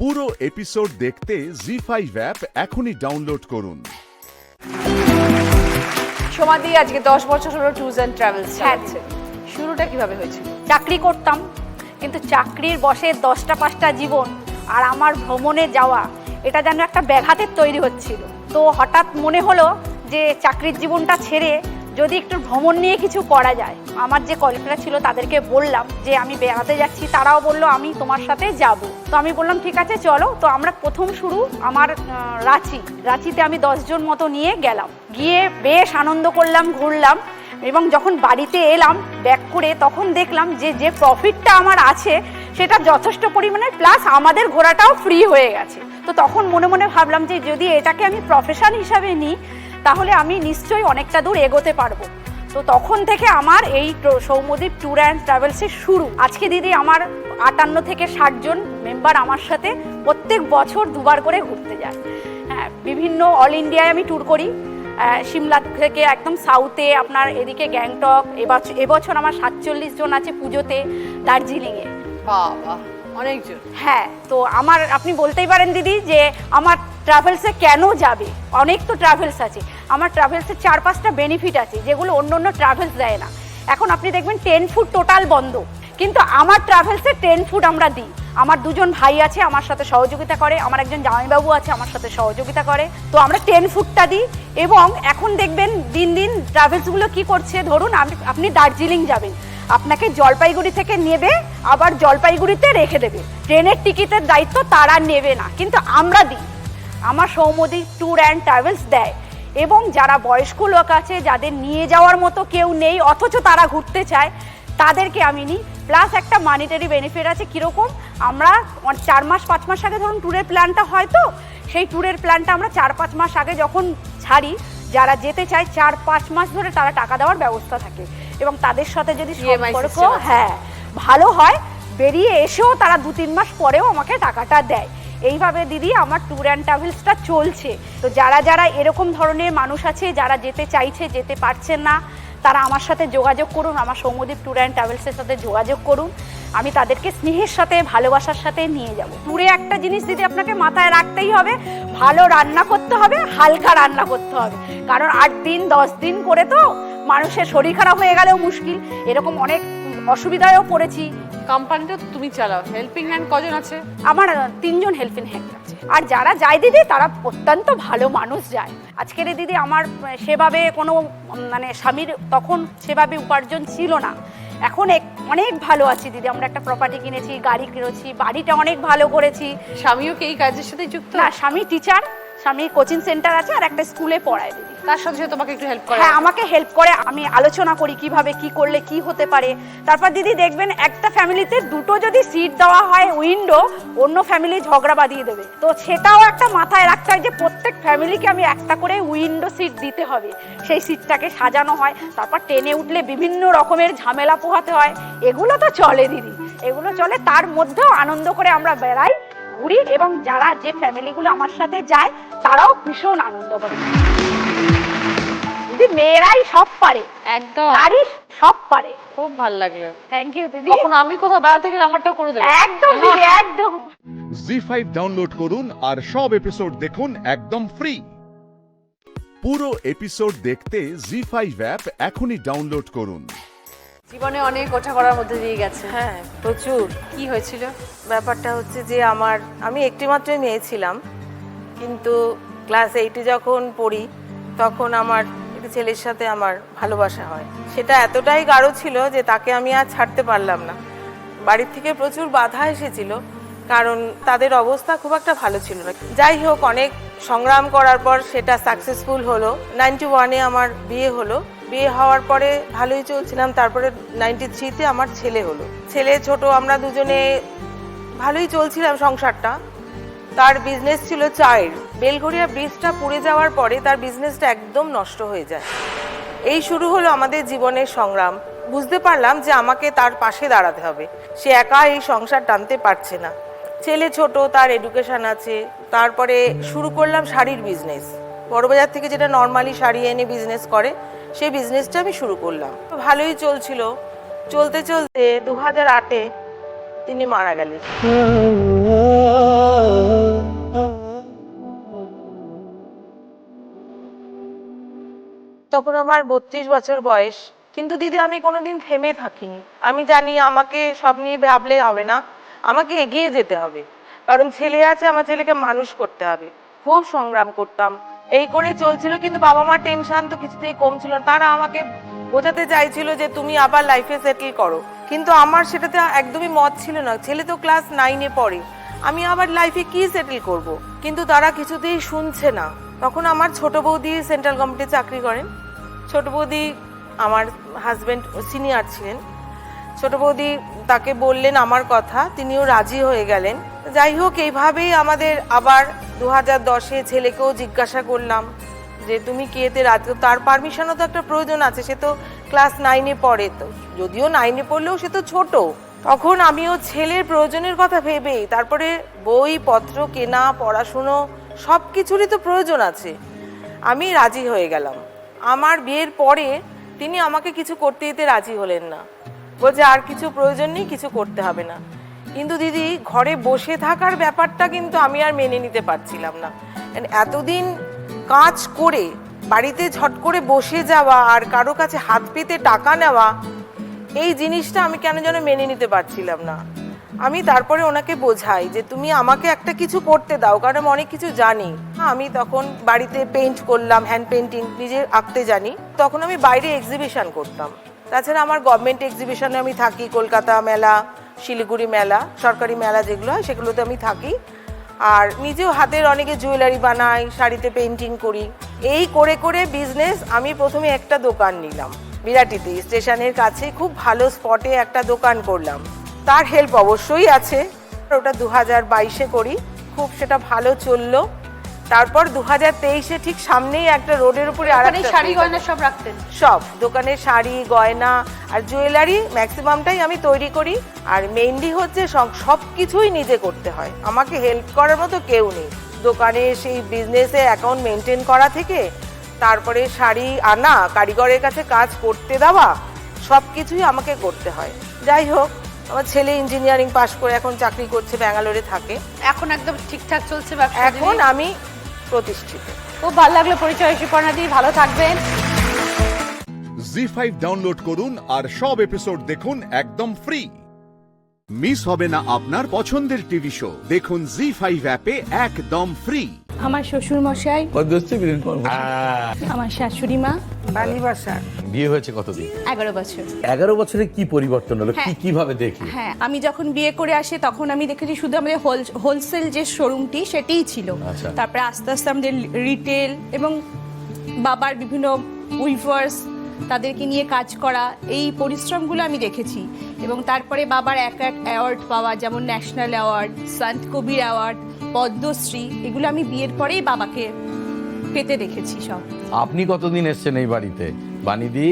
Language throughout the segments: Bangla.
পুরো এপিসোড দেখতে জি5 অ্যাপ এখনই ডাউনলোড করুন। সমাধি আজকে 10 বছর হলো ট্যুরস অ্যান্ড ট্রাভেলস চালাচ্ছে। শুরুটা কিভাবে হয়েছিল? চাকরি করতাম, কিন্তু চাকরির বসে 10টা 5টা জীবন আর আমার ভ্রমণে যাওয়া এটা যেন একটা ব্যাঘাতের তৈরি হচ্ছিল। তো হঠাৎ মনে হলো যে চাকরির জীবনটা ছেড়ে যদি একটু ভ্রমণ নিয়ে কিছু করা যায়। আমার যে কলিগরা ছিল তাদেরকে বললাম যে আমি বেড়াতে যাচ্ছি, তারাও বললো আমি তোমার সাথে যাব। তো আমি বললাম ঠিক আছে চলো। তো আমরা প্রথম শুরু আমার রাঁচিতে আমি 10 জন মতো নিয়ে গেলাম, গিয়ে বেশ আনন্দ করলাম, ঘুরলাম। এবং যখন বাড়িতে এলাম ব্যাক করে, তখন দেখলাম যে প্রফিটটা আমার আছে সেটা যথেষ্ট পরিমাণে, প্লাস আমাদের ঘোরাটাও ফ্রি হয়ে গেছে। তো তখন মনে মনে ভাবলাম যে যদি এটাকে আমি প্রফেশন হিসাবে নিই তাহলে আমি নিশ্চয়ই অনেকটা দূর এগোতে পারবো। তো তখন থেকে আমার এই সৌম্যদীপ ট্যুর অ্যান্ড ট্রাভেলসের শুরু। আজকে দিদি আমার 58 থেকে 60 জন মেম্বার আমার সাথে প্রত্যেক বছর 2বার করে ঘুরতে যায়। হ্যাঁ, বিভিন্ন অল ইন্ডিয়ায় আমি ট্যুর করি, সিমলা থেকে একদম সাউথে, আপনার এদিকে গ্যাংটক। এবছর আমার 47 জন আছে পুজোতে দার্জিলিংয়ে। বাবা, অনেকজন। হ্যাঁ, তো আমার আপনি বলতেই পারেন দিদি যে আমার ট্রাভেলসে কেন যাবে। অনেক তো ট্রাভেলস আছে, আমার ট্রাভেলসের 4-5টা বেনিফিট আছে যেগুলো অন্য অন্য ট্রাভেলস দেয় না। এখন আপনি দেখবেন 10 ফুট টোটাল বন্ধ, কিন্তু আমার ট্রাভেলসে 10 ফুট আমরা দিই। আমার 2 জন ভাই আছে আমার সাথে সহযোগিতা করে, আমার একজন জামাইবাবু আছে আমার সাথে সহযোগিতা করে। তো আমরা 10 ফুটটা দিই। এবং এখন দেখবেন দিন দিন ট্রাভেলসগুলো কি করছে, ধরুন আপনি দার্জিলিং যাবেন, আপনাকে জলপাইগুড়ি থেকে নেবে, আবার জলপাইগুড়িতে রেখে দেবে। ট্রেনের টিকিটের দায়িত্ব তারা নেবে না, কিন্তু আমরা দিই। আমার সৌম্যদীপ ট্যুর অ্যান্ড ট্রাভেলস দেয়। এবং যারা বয়স্ক লোক আছে, যাদের নিয়ে যাওয়ার মতো কেউ নেই অথচ তারা ঘুরতে চায়, তাদেরকে আমি নিই। প্লাস একটা মানিটারি বেনিফিট আছে। কীরকম? আমরা 4 মাস 5 মাস আগে ধরুন ট্যুরের প্ল্যানটা হয়, তো সেই ট্যুরের প্ল্যানটা আমরা 4-5 মাস আগে যখন ছাড়ি, যারা যেতে চায় 4-5 মাস ধরে তারা টাকা দেওয়ার ব্যবস্থা থাকে। এবং তাদের সাথে যদি সম্পর্ক ভালো হয়, বেরিয়ে এসেও তারা 2-3 মাস পরেও আমাকে টাকাটা দেয়। এইভাবে দিদি আমার ট্যুর অ্যান্ড ট্রাভেলসটা চলছে। তো যারা এরকম ধরনের মানুষ আছে, যারা যেতে চাইছে যেতে পারছেন না, তারা আমার সাথে যোগাযোগ করুন, আমার সৌম্যদীপ ট্যুর অ্যান্ড ট্রাভেলসের সাথে যোগাযোগ করুন। আমি তাদেরকে স্নেহের সাথে ভালোবাসার সাথে নিয়ে যাব। ট্যুরে একটা জিনিস দিদি আপনাকে মাথায় রাখতেই হবে, ভালো রান্না করতে হবে, হালকা রান্না করতে হবে। কারণ 8 দিন 10 দিন করে তো মানুষের শরীর খারাপ হয়ে গেলেও মুশকিল। এরকম অনেক অসুবিধায়ও পড়েছি। কোম্পানিটা তো তুমি চালাও, হেল্পিং হ্যান্ড কজন আছে? আমার 3 জন হেল্পিং হ্যান্ড আছে। আর যারা যায় দিদি তারা অত্যন্ত ভালো মানুষ যায়। আজকের দিদি আমার সেভাবে কোনো স্বামীর তখন সেভাবে উপার্জন ছিল না, এখন অনেক ভালো আছি দিদি। আমরা একটা প্রপার্টি কিনেছি, গাড়ি কিনেছি, বাড়িটা অনেক ভালো করেছি। স্বামীও কি এই কাজের সাথে যুক্ত? না, স্বামী টিচার, স্বামী কোচিং সেন্টার আছে আর একটা স্কুলে পড়ায় দিদি। তার সাথে সাথে তোমাকে একটু হেল্প করে? হ্যাঁ, আমাকে হেল্প করে। আমি আলোচনা করি কিভাবে কি করলে কি হতে পারে। তারপর দিদি দেখবেন একটা ফ্যামিলিতে 2টো যদি সিট দেওয়া হয় উইন্ডো, অন্য ফ্যামিলি ঝগড়া বাঁধিয়ে দেবে। তো সেটাও একটা মাথায় রাখতে হয় যে প্রত্যেক ফ্যামিলিকে আমি একটা করে উইন্ডো সিট দিতে হবে। সেই সিটটাকে সাজানো হয়। তারপর ট্রেনে উঠলে বিভিন্ন রকমের ঝামেলা পোহাতে হয়। এগুলো তো চলে দিদি, এগুলো চলে। তার মধ্যেও আনন্দ করে আমরা বেড়াই, ঘুরি। এবং যে ফ্যামিলিগুলো আমার সাথে যায় তারাও ভীষণ আনন্দ করে। দিদি মেয়েরাই সব পারে, একদম নারী সব পারে। খুব ভালো লাগলো। থ্যাংক ইউ দিদি। তখন আমি কোথাও বেড়াতে গেলে আমারটাও করে দেবে। একদম দিদি, একদম। জি5 ডাউনলোড করুন আর সব এপিসোড দেখুন একদম ফ্রি। পুরো এপিসোড দেখতে জি5 অ্যাপ এখনই ডাউনলোড করুন। জীবনে অনেক ওঠা করার মধ্যে দিয়ে গেছে। হ্যাঁ, প্রচুর। কি হয়েছিল? ব্যাপারটা হচ্ছে যে আমি একটি মাত্রই মেয়ে ছিলাম, কিন্তু ক্লাস 8-এ যখন পড়ি তখন আমার একটি ছেলের সাথে আমার ভালোবাসা হয়। সেটা এতটাই গাঢ় ছিল যে তাকে আমি আর ছাড়তে পারলাম না। বাড়ির থেকে প্রচুর বাধা এসেছিল, কারণ তাদের অবস্থা খুব একটা ভালো ছিল না। যাই হোক, অনেক সংগ্রাম করার পর সেটা সাকসেসফুল হলো। 91-এ আমার বিয়ে হলো। বিয়ে হওয়ার পরে ভালোই চলছিলাম। তারপরে 93-তে আমার ছেলে হলো। ছেলে ছোট, আমরা দুজনে ভালোই চলছিলাম সংসারটা। তার বিজনেস ছিল চায়ের। বেলঘরিয়া ব্রিজটা পুড়ে যাওয়ার পরে তার বিজনেসটা একদম নষ্ট হয়ে যায়। এই শুরু হলো আমাদের জীবনের সংগ্রাম। বুঝতে পারলাম যে আমাকে তার পাশে দাঁড়াতে হবে। সে একা এই সংসার টানতে পারছে না। ছেলে ছোট, তার এডুকেশন আছে। তারপরে শুরু করলাম শাড়ির বিজনেস। বড়বাজার থেকে যেটা নর্মালি শাড়ি এনে বিজনেস করে, সেই বিজনেসটা আমি শুরু করলাম। ভালোই চলছিল। চলতে চলতে 2008-এ তিনি মারা গেলেন। তখন আমার 32 বছর বয়স। কিন্তু দিদি আমি কোনোদিন থেমে থাকিনি। আমি জানি আমাকে সব নিয়ে ভাবলে হবে না, আমাকে এগিয়ে যেতে হবে, কারণ ছেলে আছে, আমার ছেলেকে মানুষ করতে হবে। খুব সংগ্রাম করতাম, এই করে চলছিল। কিন্তু বাবা মার টেনশন তো কিছুতেই কম ছিল না। তারা আমাকে বোঝাতে চাইছিল যে তুমি আবার লাইফে সেটেল করো, কিন্তু আমার সেটাতে একদমই মত ছিল না। ছেলে তো ক্লাস 9-এ পড়ে, আমি আবার লাইফে কি সেটেল করব? কিন্তু তারা কিছুতেই শুনছে না। তখন আমার ছোট বৌদি সেন্ট্রাল গভর্নমেন্টে চাকরি করেন। ছোট বৌদি আমার হাজবেন্ড সিনিয়র ছিলেন। ছোট বৌদি তাকে বললেন আমার কথা, তিনিও রাজি হয়ে গেলেন। যাই হোক, এইভাবেই আমাদের আবার 2010-এ ছেলেকেও জিজ্ঞাসা করলাম যে তুমি কি এতে রাজি? তার পারমিশনও তো একটা প্রয়োজন আছে, সে তো ক্লাস 9-এ পড়ে, তো যদিও 9-এ পড়লেও সে তো ছোট। তখন আমিও ছেলের প্রয়োজনের কথা ভেবেই, তারপরে বই পত্র কেনা, পড়াশুনো সব কিছুরই তো প্রয়োজন আছে, আমি রাজি হয়ে গেলাম। আমার বিয়ের পরে তিনি আমাকে কিছু করতে দিতে রাজি হলেন না, বলছে আর কিছু প্রয়োজন নেই, কিছু করতে হবে না। কিন্তু দিদি ঘরে বসে থাকার ব্যাপারটা কিন্তু আমি আর মেনে নিতে পারছিলাম না। এতদিন কাজ করে বাড়িতে ঝট করে বসে যাওয়া আর কারো কাছে হাত পেতে টাকা নেওয়া, এই জিনিসটা আমি কেন যেন মেনে নিতে পারছিলাম না। আমি তারপরে ওনাকে বোঝাই যে তুমি আমাকে একটা কিছু করতে দাও, কারণ আমি অনেক কিছু জানি। আমি তখন বাড়িতে পেইন্ট করলাম, হ্যান্ড পেইন্টিং নিজে আঁকতে জানি। তখন আমি বাইরে এক্সিবিশন করতাম। তাছাড়া আমার গভর্নমেন্ট এক্সিবিশনে আমি থাকি, কলকাতা মেলা, শিলিগুড়ি মেলা, সরকারি মেলা যেগুলো হয় সেগুলোতে আমি থাকি। আর নিজেও হাতের অনেকে জুয়েলারি বানাই, শাড়িতে পেইন্টিং করি। এই করে করে বিজনেস। আমি প্রথমে একটা দোকান নিলাম বিরাটিতে, স্টেশনের কাছে খুব ভালো স্পটে একটা দোকান করলাম। তার হেল্প অবশ্যই আছে। ওটা 2022-এ করি, খুব সেটা ভালো চললো। তারপর 2023-এ ঠিক সামনেই একটা রোডের উপরে আরেকটা শাড়ি গয়না সব রাখতেন? সব দোকানে শাড়ি গয়না আর জুয়েলারি ম্যাক্সিমামটাই আমি তৈরি করি। আর মেইনলি হচ্ছে সব কিছুই নিজে করতে হয়, আমাকে হেল্প করার মতো কেউ নেই। দোকানে সেই বিজনেসে অ্যাকাউন্ট মেনটেন করা থেকে তারপরে শাড়ি আনা, কারিগরের কাছে কাজ করতে দেওয়া, সব কিছুই আমাকে করতে হয়। যাই হোক, আমার ছেলে ইঞ্জিনিয়ারিং পাশ করে এখন চাকরি করছে, ব্যাঙ্গালোরে থাকে। এখন একদম ঠিকঠাক চলছে ব্যবসা? এখন আমি প্রতিষ্ঠিত। খুব ভালো লাগলো পরিচয় সুপর্ণা দি, ভালো থাকবেন। জি5 ডাউনলোড করুন আর সব এপিসোড দেখুন একদম ফ্রি। মিস হবে না আপনার পছন্দের টিভি শো, দেখুন জি5 অ্যাপে একদম ফ্রি। আমার শ্বশুর মশাই, আমার শাশুড়ি মা, বালিবাসার বিয়ে হয়েছে কতদিন? 11 বছর। 11 বছরে কি পরিবর্তন হলো? হ্যাঁ। কিভাবে দেখি? হ্যাঁ, আমি যখন বিয়ে করে আসি তখন আমি দেখেছি শুধু আমাদের হোলসেল যে শোরুমটি সেটাই ছিল। আচ্ছা। তারপরে আস্তে আস্তে আমাদের রিটেল এবং বাবার বিভিন্ন উইভার্স, তাদেরকে নিয়ে কাজ করা, এই পরিশ্রমগুলো আমি দেখেছি। এবং তারপরে বাবার এক এক অ্যাওয়ার্ড পাওয়া, যেমন ন্যাশনাল অ্যাওয়ার্ড, সন্ত কবির অ্যাওয়ার্ড, পদ্মশ্রী, এগুলো আমি বিয়ের পরেই বাবাকে পেতে দেখেছি সব। আপনি কতদিন এসেছেন এই বাড়িতে বানিদি?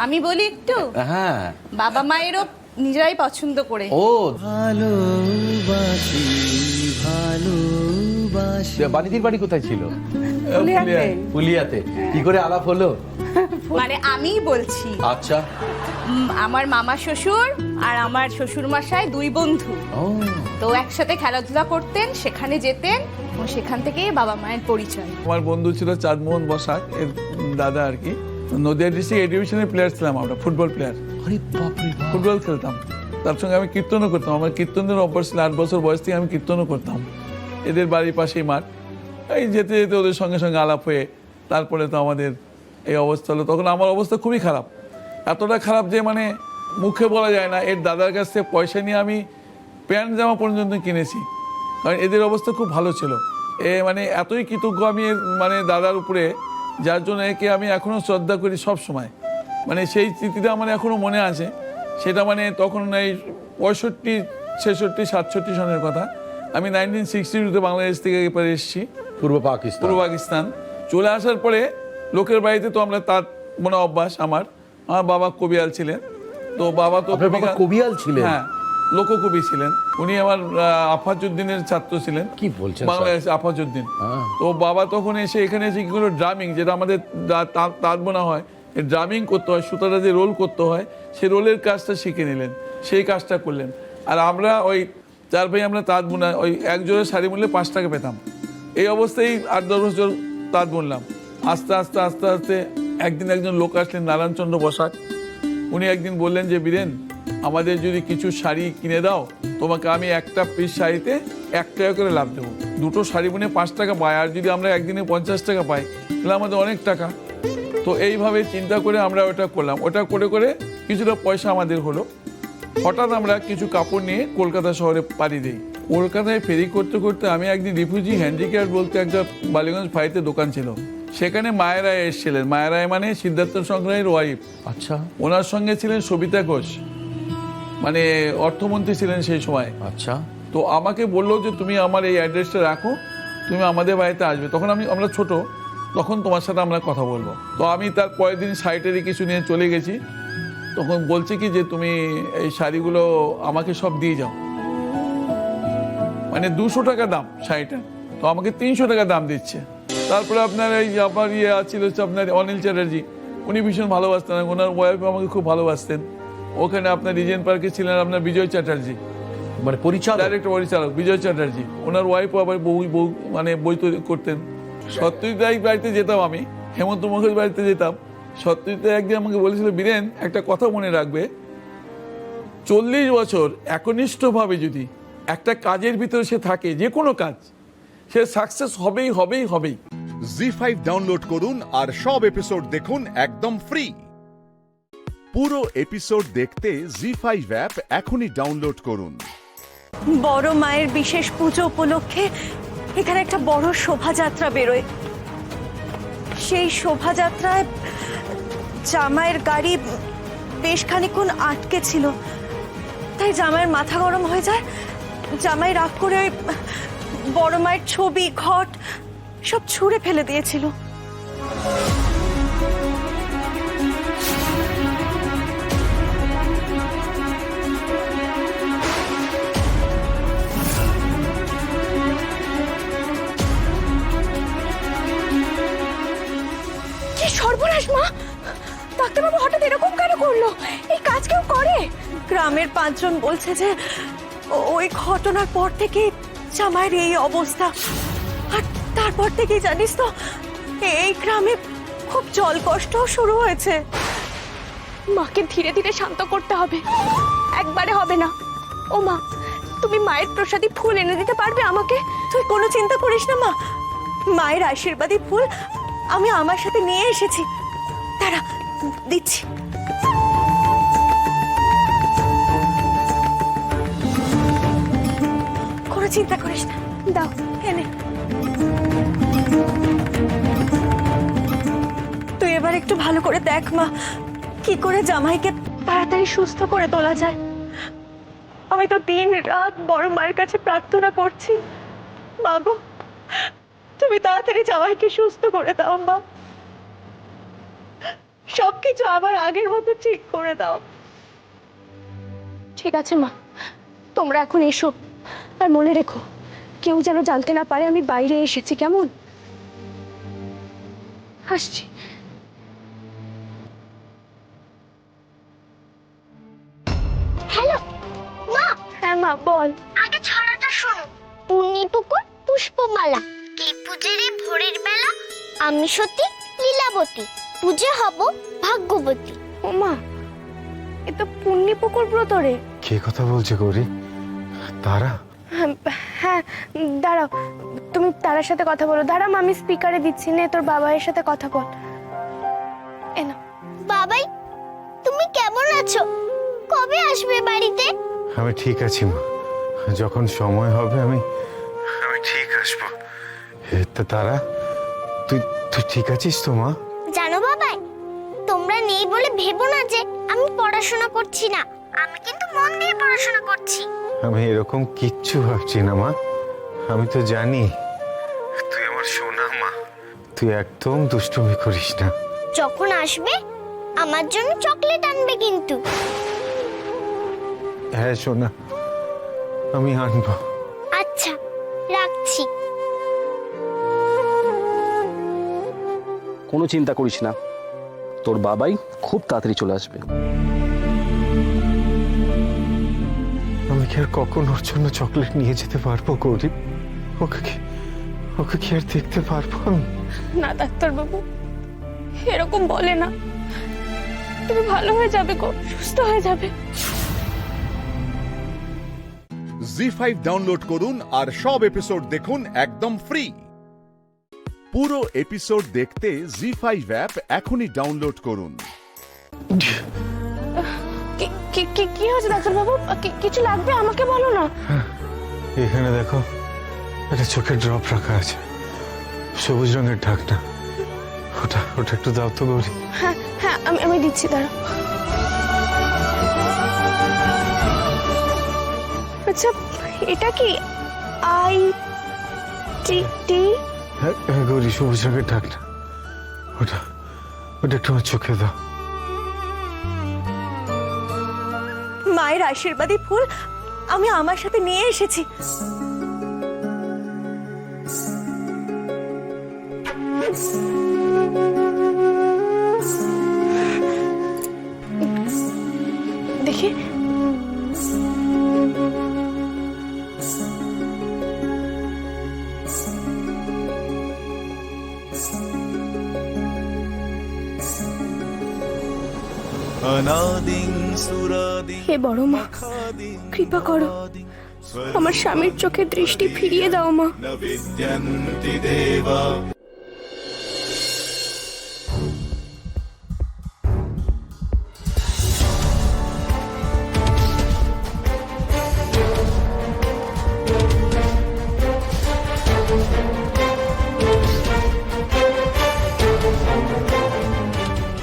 আমি বলি একটু, হ্যাঁ, বাবা মায়েরও নিজেরাই পছন্দ করে। ও ভালোবাসি ভালোবাসি। বানিদির বাড়ি কোথায় ছিল? পুলিয়াতে। কি করে আলাপ হলো? মানে আমিই বলছি, আচ্ছা। আমার মামা শ্বশুর আর আমার শ্বশুর মশাই দুই বন্ধু, ও তো একসাথে খেলাধুলা করতেন, সেখানে যেতেন, ও সেখান থেকেই বাবা মায়ের পরিচয়। আমার বন্ধু ছিল চাঁদমোহন বসাক, এর দাদা আর কি। নদিয়া ডিস্ট্রিক্ট এ ডিভিশনের প্লেয়ার ছিলাম আমরা, ফুটবল প্লেয়ার। আরে বাপরে, ফুটবল খেলতাম, তার সঙ্গে আমি কীর্তনও করতাম। আমার কীর্তনের অভ্যাস ছিল, 8 বছর বয়স থেকে আমি কীর্তনও করতাম। এদের বাড়ির পাশেই মাঠ। এই যেতে যেতে ওদের সঙ্গে সঙ্গে আলাপ হয়ে তারপরে তো আমাদের এই অবস্থা হলো। তখন আমার অবস্থা খুবই খারাপ, এতটা খারাপ যে মানে মুখে বলা যায় না। এর দাদার কাছ থেকে পয়সা নিয়ে আমি প্যান্ট জামা পর্যন্ত কিনেছি, কারণ এদের অবস্থা খুব ভালো ছিল। মানে এতই কৃতজ্ঞ আমি মানে দাদার উপরে, যার জন্য একে আমি এখনও শ্রদ্ধা করি সব সময়। মানে সেই স্মৃতিটা আমার এখনও মনে আছে। সেটা মানে তখন এই 65, 66, 67 সনের কথা। আমি 1962-তে বাংলাদেশ থেকে এপারে এসেছি, পূর্ব পাকিস্তান। চলে আসার পরে লোকের বাড়িতে তো আমরা তার মনে অভ্যাস। আমার বাবা কবিয়াল ছিলেন, তো বাবা তো কবিয়াল ছিলেন? হ্যাঁ, লোককবি ছিলেন উনি। আমার আফাজউদ্দিনের ছাত্র ছিলেন। কি বলছেন? বাংলাদেশ আফাজউদ্দিন। তো বাবা তখন এসে এখানে এসে কি করলো, ড্রামিং, যেটা আমাদের তাঁত বোনা হয়, ড্রামিং করতে হয়, সুতাটা যে রোল করতে হয়, সেই রোলের কাজটা শিখে নিলেন, সেই কাজটা করলেন। আর আমরা ওই 4 ভাই আমরা তাঁত বোনা, ওই এক জোড়া শাড়ি মূল্যে 5 টাকা পেতাম। এই অবস্থায় 8-10 বছর তাঁত বুনলাম। আস্তে আস্তে আস্তে আস্তে একদিন একজন লোক আসলেন, নারায়ণচন্দ্র বসাক। উনি একদিন বললেন যে বীরেন, আমাদের যদি কিছু শাড়ি কিনে দাও, তোমাকে আমি একটা পিস শাড়িতে 1 টাকা করে লাভ দেবো। দুটো শাড়ি বুনে 5 টাকা পাই, আর যদি আমরা একদিনে 50 টাকা পাই তাহলে আমাদের অনেক টাকা। তো এইভাবে চিন্তা করে আমরা ওটা করলাম। ওটা করে করে কিছুটা পয়সা আমাদের হলো। হঠাৎ আমরা কিছু কাপড় নিয়ে কলকাতা শহরে পাড়ি দিই। কলকাতায় ফেরি করতে করতে আমি একদিন রিফিউজি হ্যান্ডিক্যাপ্ট বলতে একটা বালিগঞ্জ ফাইতে দোকান ছিল, সেখানে মায়া রায় এসেছিলেন। মায়া রায় মানে সিদ্ধার্থ সংগ্রাহীর ওয়াইফ। আচ্ছা ওনার সঙ্গে ছিলেন সবিতা ঘোষ, মানে অর্থমন্ত্রী ছিলেন সেই সময়। আচ্ছা। তো আমাকে বললো যে তুমি আমার এই অ্যাড্রেসটা রাখো, তুমি আমাদের বাড়িতে আসবে। তখন আমরা ছোট, তখন তোমার সাথে আমরা কথা বলবো। তো আমি তার পরের দিন সাইটেরই কিছু নিয়ে চলে গেছি। তখন বলছে কি যে তুমি এই শাড়িগুলো আমাকে সব দিয়ে যাও। মানে 200 টাকা দাম শাড়িটা, তো আমাকে 300 টাকা দাম দিচ্ছে। তারপরে আপনার এই আমার ছিল হচ্ছে আপনার অনিল চ্যাটার্জি, উনি ভীষণ ভালোবাসতেন, ওনার ওয়াইফ আমাকে খুব ভালোবাসতেন। ওখানে আপনার রিজেন্ট পার্কে ছিলেন আপনার বিজয় চ্যাটার্জি, মানে পরিচালক, ডাইরেক্টর পরিচালক বিজয় চ্যাটার্জি। ওনার ওয়াইফও আবার বউ মানে বই তৈরি করতেন। সত্যজিৎ রায়ের বাড়িতে যেতাম আমি, হেমন্ত মুখোপাধ্যায়ের বাড়িতে যেতাম। সত্যজিৎ রায় একদিন আমাকে বলেছিল, বীরেন একটা কথা মনে রাখবে, 40 বছর একনিষ্ঠভাবে যদি একটা কাজের ভিতরে সে থাকে, যে কোনো কাজ, সে সাকসেস হবেই হবেই হবেই। জি5 ডাউনলোড করুন আর সব এপিসোড দেখুন একদম ফ্রি। পুরো এপিসোড দেখতে জি5 অ্যাপ এখনই ডাউনলোড করুন। বড় মায়ের বিশেষ পুজো উপলক্ষে এখানে একটা বড় শোভাযাত্রা বেরোয়। সেই শোভাযাত্রায় জামাইয়ের গাড়ি বেশ খানিকক্ষণ আটকে ছিল, তাই জামাইয়ের মাথা গরম হয়ে যায়। জামাই রাগ করে ওই বড় মায়ের ছবি, ঘট সব ছুঁড়ে ফেলে দিয়েছিল। কি সর্বনাশ মা! ডাক্তারবাবু হঠাৎ এরকম কেন করলো? এই কাজ কেউ করে? গ্রামের 5 জন বলছে যে ওই ঘটনার পর থেকে জামাইয়ের এই অবস্থা। আর তারপর থেকেই জানিস তো এই গ্রামে খুব জল কষ্ট শুরু হয়েছে। মাকে ধীরে ধীরে শান্ত করতে হবে, একবারে হবে না। ও মা, তুমি মায়ের প্রসাদী ফুল এনে দিতে পারবে আমাকে? তুই কোনো চিন্তা করিস না মা, মায়ের আশীর্বাদী ফুল আমি আমার সাথে নিয়ে এসেছি। দাঁড়া, দিচ্ছি। কোনো চিন্তা করিস না, দাও এনে। তুই এবার একটু ভালো করে দেখ মা, কি করে জামাইকে তাড়াতাড়ি সুস্থ করে তোলা যায়। আমি তো দিন রাত বড় মায়ের কাছে প্রার্থনা করছি, মা গো তুমি তাড়াতাড়ি জামাইকে সুস্থ করে দাও মা, সবকিছু আবার আগের মতো ঠিক করে দাও। ঠিক আছে মা, তোমরা এখন এসো। আর মনে রেখো, কেউ যেন জানতে না পারে আমি বাইরে এসেছি, কেমন? আসছি। হ্যালো মা। হ্যাঁ মা, বল। আগে ছড়াটা শোনো। পুণ্যিপুকুর পুষ্পমালা, কি পূজেরে ভোরের বেলা, আমি সতী লীলাবতী, পূজে হব ভাগ্যবতী। ও মা, এ তো পুণ্যিপুকুর ব্রত রে। কে কথা বলছে গৌরী? তারা? হ্যাঁ, দাঁড়াও, তুমি তারার সাথে কথা বলো। দাঁড়াও মা, আমি স্পিকারে দিচ্ছি, নে তোর বাবার সাথে কথা বল। এ না। বাবাই, তুমি কেমন আছো? কবে আসবে বাড়িতে? আমি ঠিক আছি মা, যখন সময় হবে আমি ঠিক আসবো। তা তারা, তুই ঠিক আছিস তো মা? জানো বাবাই, তোমরা নেই বলে ভেবো না যে আমি পড়াশোনা করছি না, আমি কিন্তু মন দিয়ে পড়াশোনা করছি। আমি এরকম কিচ্ছু ভাবছি না মা, আমি তো জানি তুই আমার সোনা মা, তুই একদম দুষ্টুমি করিস না। যখন আসবে আমার জন্য চকলেট আনবে কিন্তু। হ্যাঁ সোনা, আমি আনবো। আচ্ছা, রাখছি। কোনো চিন্তা করিস না, তোর বাবাই খুব তাড়াতাড়ি চলে আসবে। আমি কি আর কখন ওর জন্য চকলেট নিয়ে যেতে পারবো গৌরী? ওকে কি আর দেখতে পারবো আমি? না ডাক্তারবাবু, এরকম বলে না। তুমি ভালো হয়ে যাবে গো, সুস্থ হয়ে যাবে। জি5 ডাউনলোড করুন আর সব এপিসোড দেখুন একদম ফ্রি। পুরো এপিসোড দেখতে জি5 অ্যাপ এখনই ডাউনলোড করুন। কি হয়েছে ডাক্তারবাবু? কিছু লাগবে আমাকে বলো না। এখানে দেখো, একটা চোখের ড্রপ রাখা আছে, সবুজ রঙের ঢাকনা। ওটা ওটা একটু দাও তো গৌরী। হ্যাঁ হ্যাঁ, আমি দিচ্ছি, দাঁড়া। আচ্ছা, এটা কি টি? হ্যাঁ গৌরী, সবুজ রঙের ঢাকনা। ওটা ওটা একটু আমার চোখে দাও। মায়ের আশীর্বাদী ফুল আমি আমার সাথে নিয়ে এসেছি। দেখি। হে বড় মা, কৃপা করো, আমার স্বামীর চোখে দৃষ্টি ফিরিয়ে দাও মা।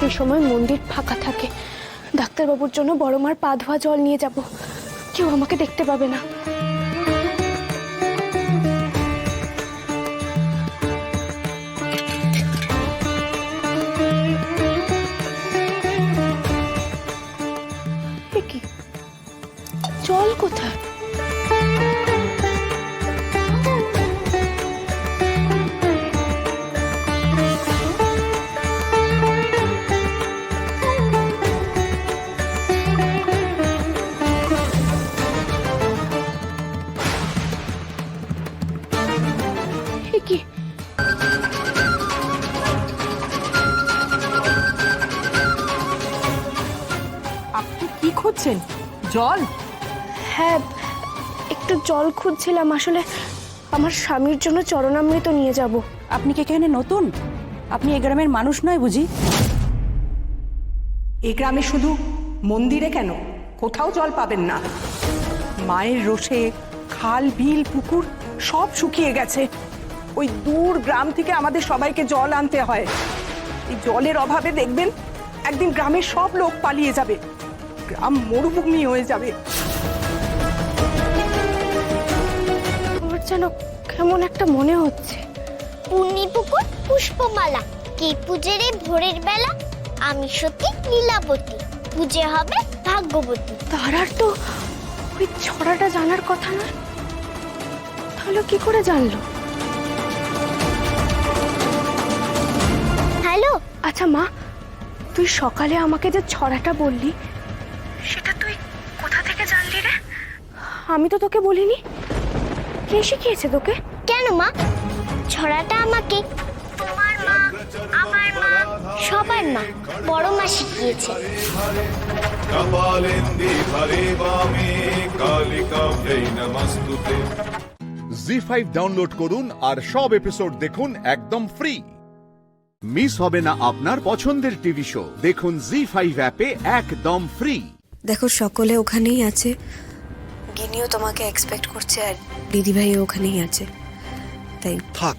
এই সময় মন্দির ফাঁকা থাকে। ডাক্তারবাবুর জন্য বড় মার পা ধোয়া জল নিয়ে যাব, কেউ আমাকে দেখতে পাবে না। এ কি, জল কোথায়? কি আপনি কি খুঁজছেন? জল? হ্যাঁ, একটু জল খুঁজছিলাম। আসলে আমার স্বামীর জন্য চরণামৃত নিয়ে যাব। আপনি কি এখানে নতুন? আপনি এই গ্রামের মানুষ নয় বুঝি? এই গ্রামে শুধু মন্দিরে কেন, কোথাও জল পাবেন না। মায়ের রোষে খাল, বিল, পুকুর সব শুকিয়ে গেছে। ওই দূর গ্রাম থেকে আমাদের সবাইকে জল আনতে হয়। এই জলের অভাবে দেখবেন একদিন গ্রামের সব লোক পালিয়ে যাবে, গ্রাম মরুভূমি হয়ে যাবে। আমার যেন কেমন একটা মনে হচ্ছে। পূর্ণি পুকুর পুষ্পমালা, কি পূজে রে ভোরের বেলা, আমি সত্যি লীলাবতী, পূজে হবে ভাগ্যবতী। তারার তো ওই ছড়াটা জানার কথা না, তাহলে কি করে জানলো? হ্যালো। আচ্ছা মা, তুই সকালে আমাকে যে ছড়াটা বললি, সেটা তুই কোথা থেকে জানলি রে? আমি তো তোকে বলিনি। কে শিখিয়েছে তোকে? কেন মা, ছড়াটা আমাকে তোমার মা, আমার মা, সবার মা, বড় মা শিখিয়েছে। জি5 ডাউনলোড করুন আর সব এপিসোড দেখুন একদম ফ্রি। মিস হবে না আপনার পছন্দের টিভি শো, দেখুন জি5 অ্যাপে একদম ফ্রি। দেখো, সকলে ওখানেই আছে, গিনিও তোমাকে এক্সপেক্ট করছে, আর দিদিভাইও ওখানেই আছে। তাই থাক,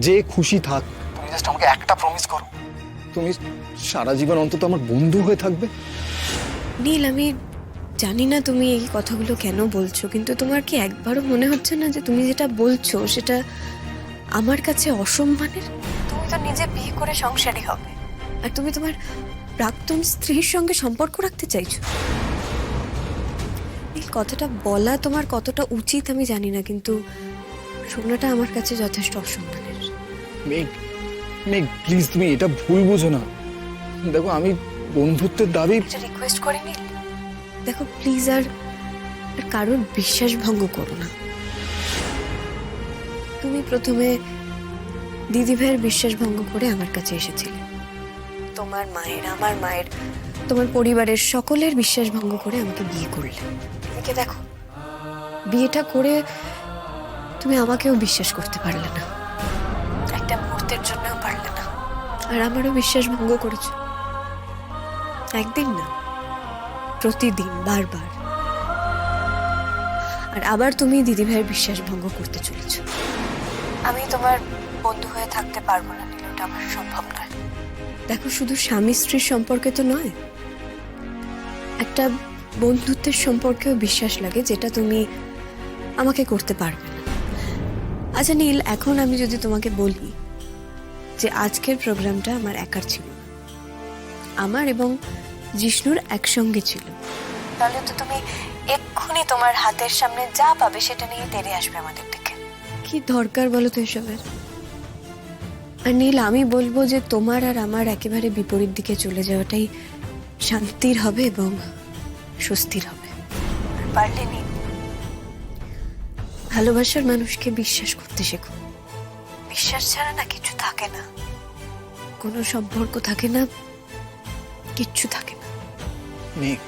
যে খুশি থাক। তুমি জাস্ট আমাকে একটা প্রমিস করো, তুমি সারা জীবন অন্তত আমার বন্ধু হয়ে থাকবে। নীল, আমি জানি না তুমি এই কথাগুলো কেন বলছো, কিন্তু তোমার কি একবারও মনে হচ্ছে না যে তুমি যেটা বলছো সেটা আমার কাছে অসম্মানের? তুমি তো নিজে বিয়ে করে সংসারী হবে, আর তুমি তোমার প্রাক্তন স্ত্রীর সঙ্গে সম্পর্ক রাখতে চাইছো। এই কথাটা বলা তোমার কতটা উচিত আমি জানি না, কিন্তু শোনাটা আমার কাছে যথেষ্ট অসম্মানের। মেঘ, মেঘ প্লিজ, তুমি এটা ভুল বোঝো না। দেখো, আমি বন্ধুত্বের দাবি রিকোয়েস্ট করিনি। দেখো প্লিজ, আর কারোর বিশ্বাস ভঙ্গ করো না। তুমি প্রথমে দিদিভাইয়ের বিশ্বাস ভঙ্গ করে আমার কাছে এসেছিলে, তোমার মায়ের, আমার মায়ের, তোমার পরিবারের সকলের বিশ্বাস ভঙ্গ করে আমাকে বিয়ে করলে। এদিকে দেখো, বিয়েটা করে তুমি আমাকেও বিশ্বাস করতে পারলে না, একটা মুহূর্তের জন্যও পারলে না। আর আমারও বিশ্বাস ভঙ্গ করেছো, একদিন না, প্রতিদিন, বারবার। আর আবার তুমি দিদিভাইয়ের বিশ্বাস ভঙ্গ করতে চলেছ। আমি তোমার বন্ধু হয়ে থাকতে পারবো না, ওটা আমার সম্ভব নয়। দেখো, শুধু স্বামী স্ত্রীর সম্পর্কে তো নয়, একটা বন্ধুত্বের সম্পর্কেও বিশ্বাস লাগে, যেটা তুমি আমাকে করতে পারবে না। আচ্ছা নীল, এখন আমি যদি তোমাকে বলি যে আজকের প্রোগ্রামটা আমার একার ছিল না, আমার এবং জিষ্ণুর একসঙ্গে ছিল, তাহলে তো তুমি এক্ষুনি তোমার হাতের সামনে যা পাবে সেটা নিয়ে তেড়ে আসবে আমাদের দিকে। কি দরকার বলো তো এসবের? আর নীল, আমি বলবো যে তোমার আর আমার একেবারে বিপরীত দিকে চলে যাওয়াটাই শান্তির হবে এবং স্বস্তির হবে। পারলে নীল, ভালোবাসার মানুষকে বিশ্বাস করতে শেখো। বিশ্বাস ছাড়া না কিছু থাকে না, কোনো সম্পর্ক থাকে না, কিচ্ছু থাকে না। মেঘ,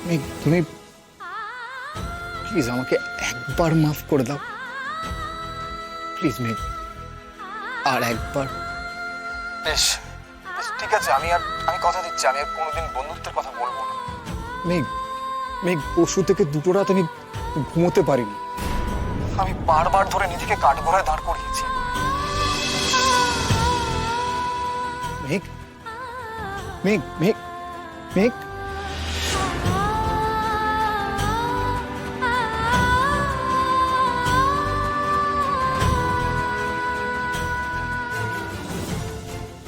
মেঘ, তুমি প্লিজ আমাকে একবার মাফ করে দাও, প্লিজ মেঘ, আর একবার। বেশ বেশ, ঠিক আছে, আমি কথা দিচ্ছি, আমি আর কোনোদিন বন্ধুত্বের কথা বলবো না। মেঘ, মেঘ, পরশু থেকে দুটো রাত আমি ঘুমোতে পারিনি। আমি বারবার ধরে নিজেকে কাঠগড়ায় দাঁড় করিয়েছি। মেঘ, মেঘ, মেঘ, মেঘ,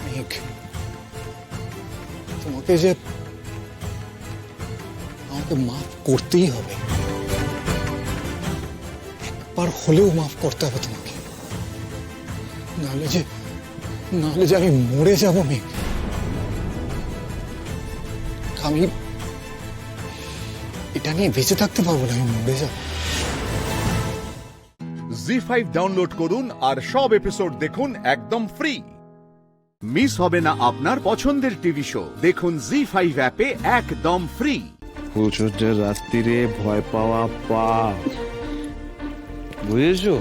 মেঘ, তোমাকে যে আমাকে মাফ করতেই হবে, একবার হলেও মাফ করতে হবে তোমাকে, নাহলে যে আমি মরে যাবো মেঘ। আমি এটা নিয়ে বেঁচে থাকতে পারবো না, আমি মরে যাবো। জি5 ডাউনলোড করুন আর সব এপিসোড দেখুন একদম ফ্রি। মিস হবে না আপনার পছন্দের টিভি শো, দেখুন জি5 অ্যাপে একদম ফ্রি। পুজোর রাত্রিরে ভয় পাওয়া পাপ, বুঝেছো?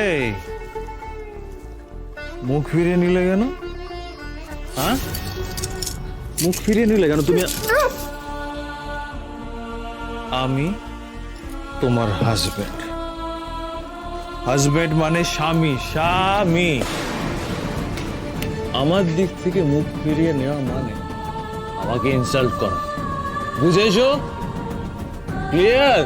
এই মুখ ফিরিয়ে নিলে কেন? হ্যাঁ, মুখ ফিরিয়ে নিলে কেন তুমি? আমি তোমার হাজবেন্ড, হাজবেন্ড মানে স্বামী, স্বামী। আমার দিক থেকে মুখ ফিরিয়ে নেওয়া মানে আমাকে ইনসাল্ট করা, বুঝেছো? ক্লিয়ার?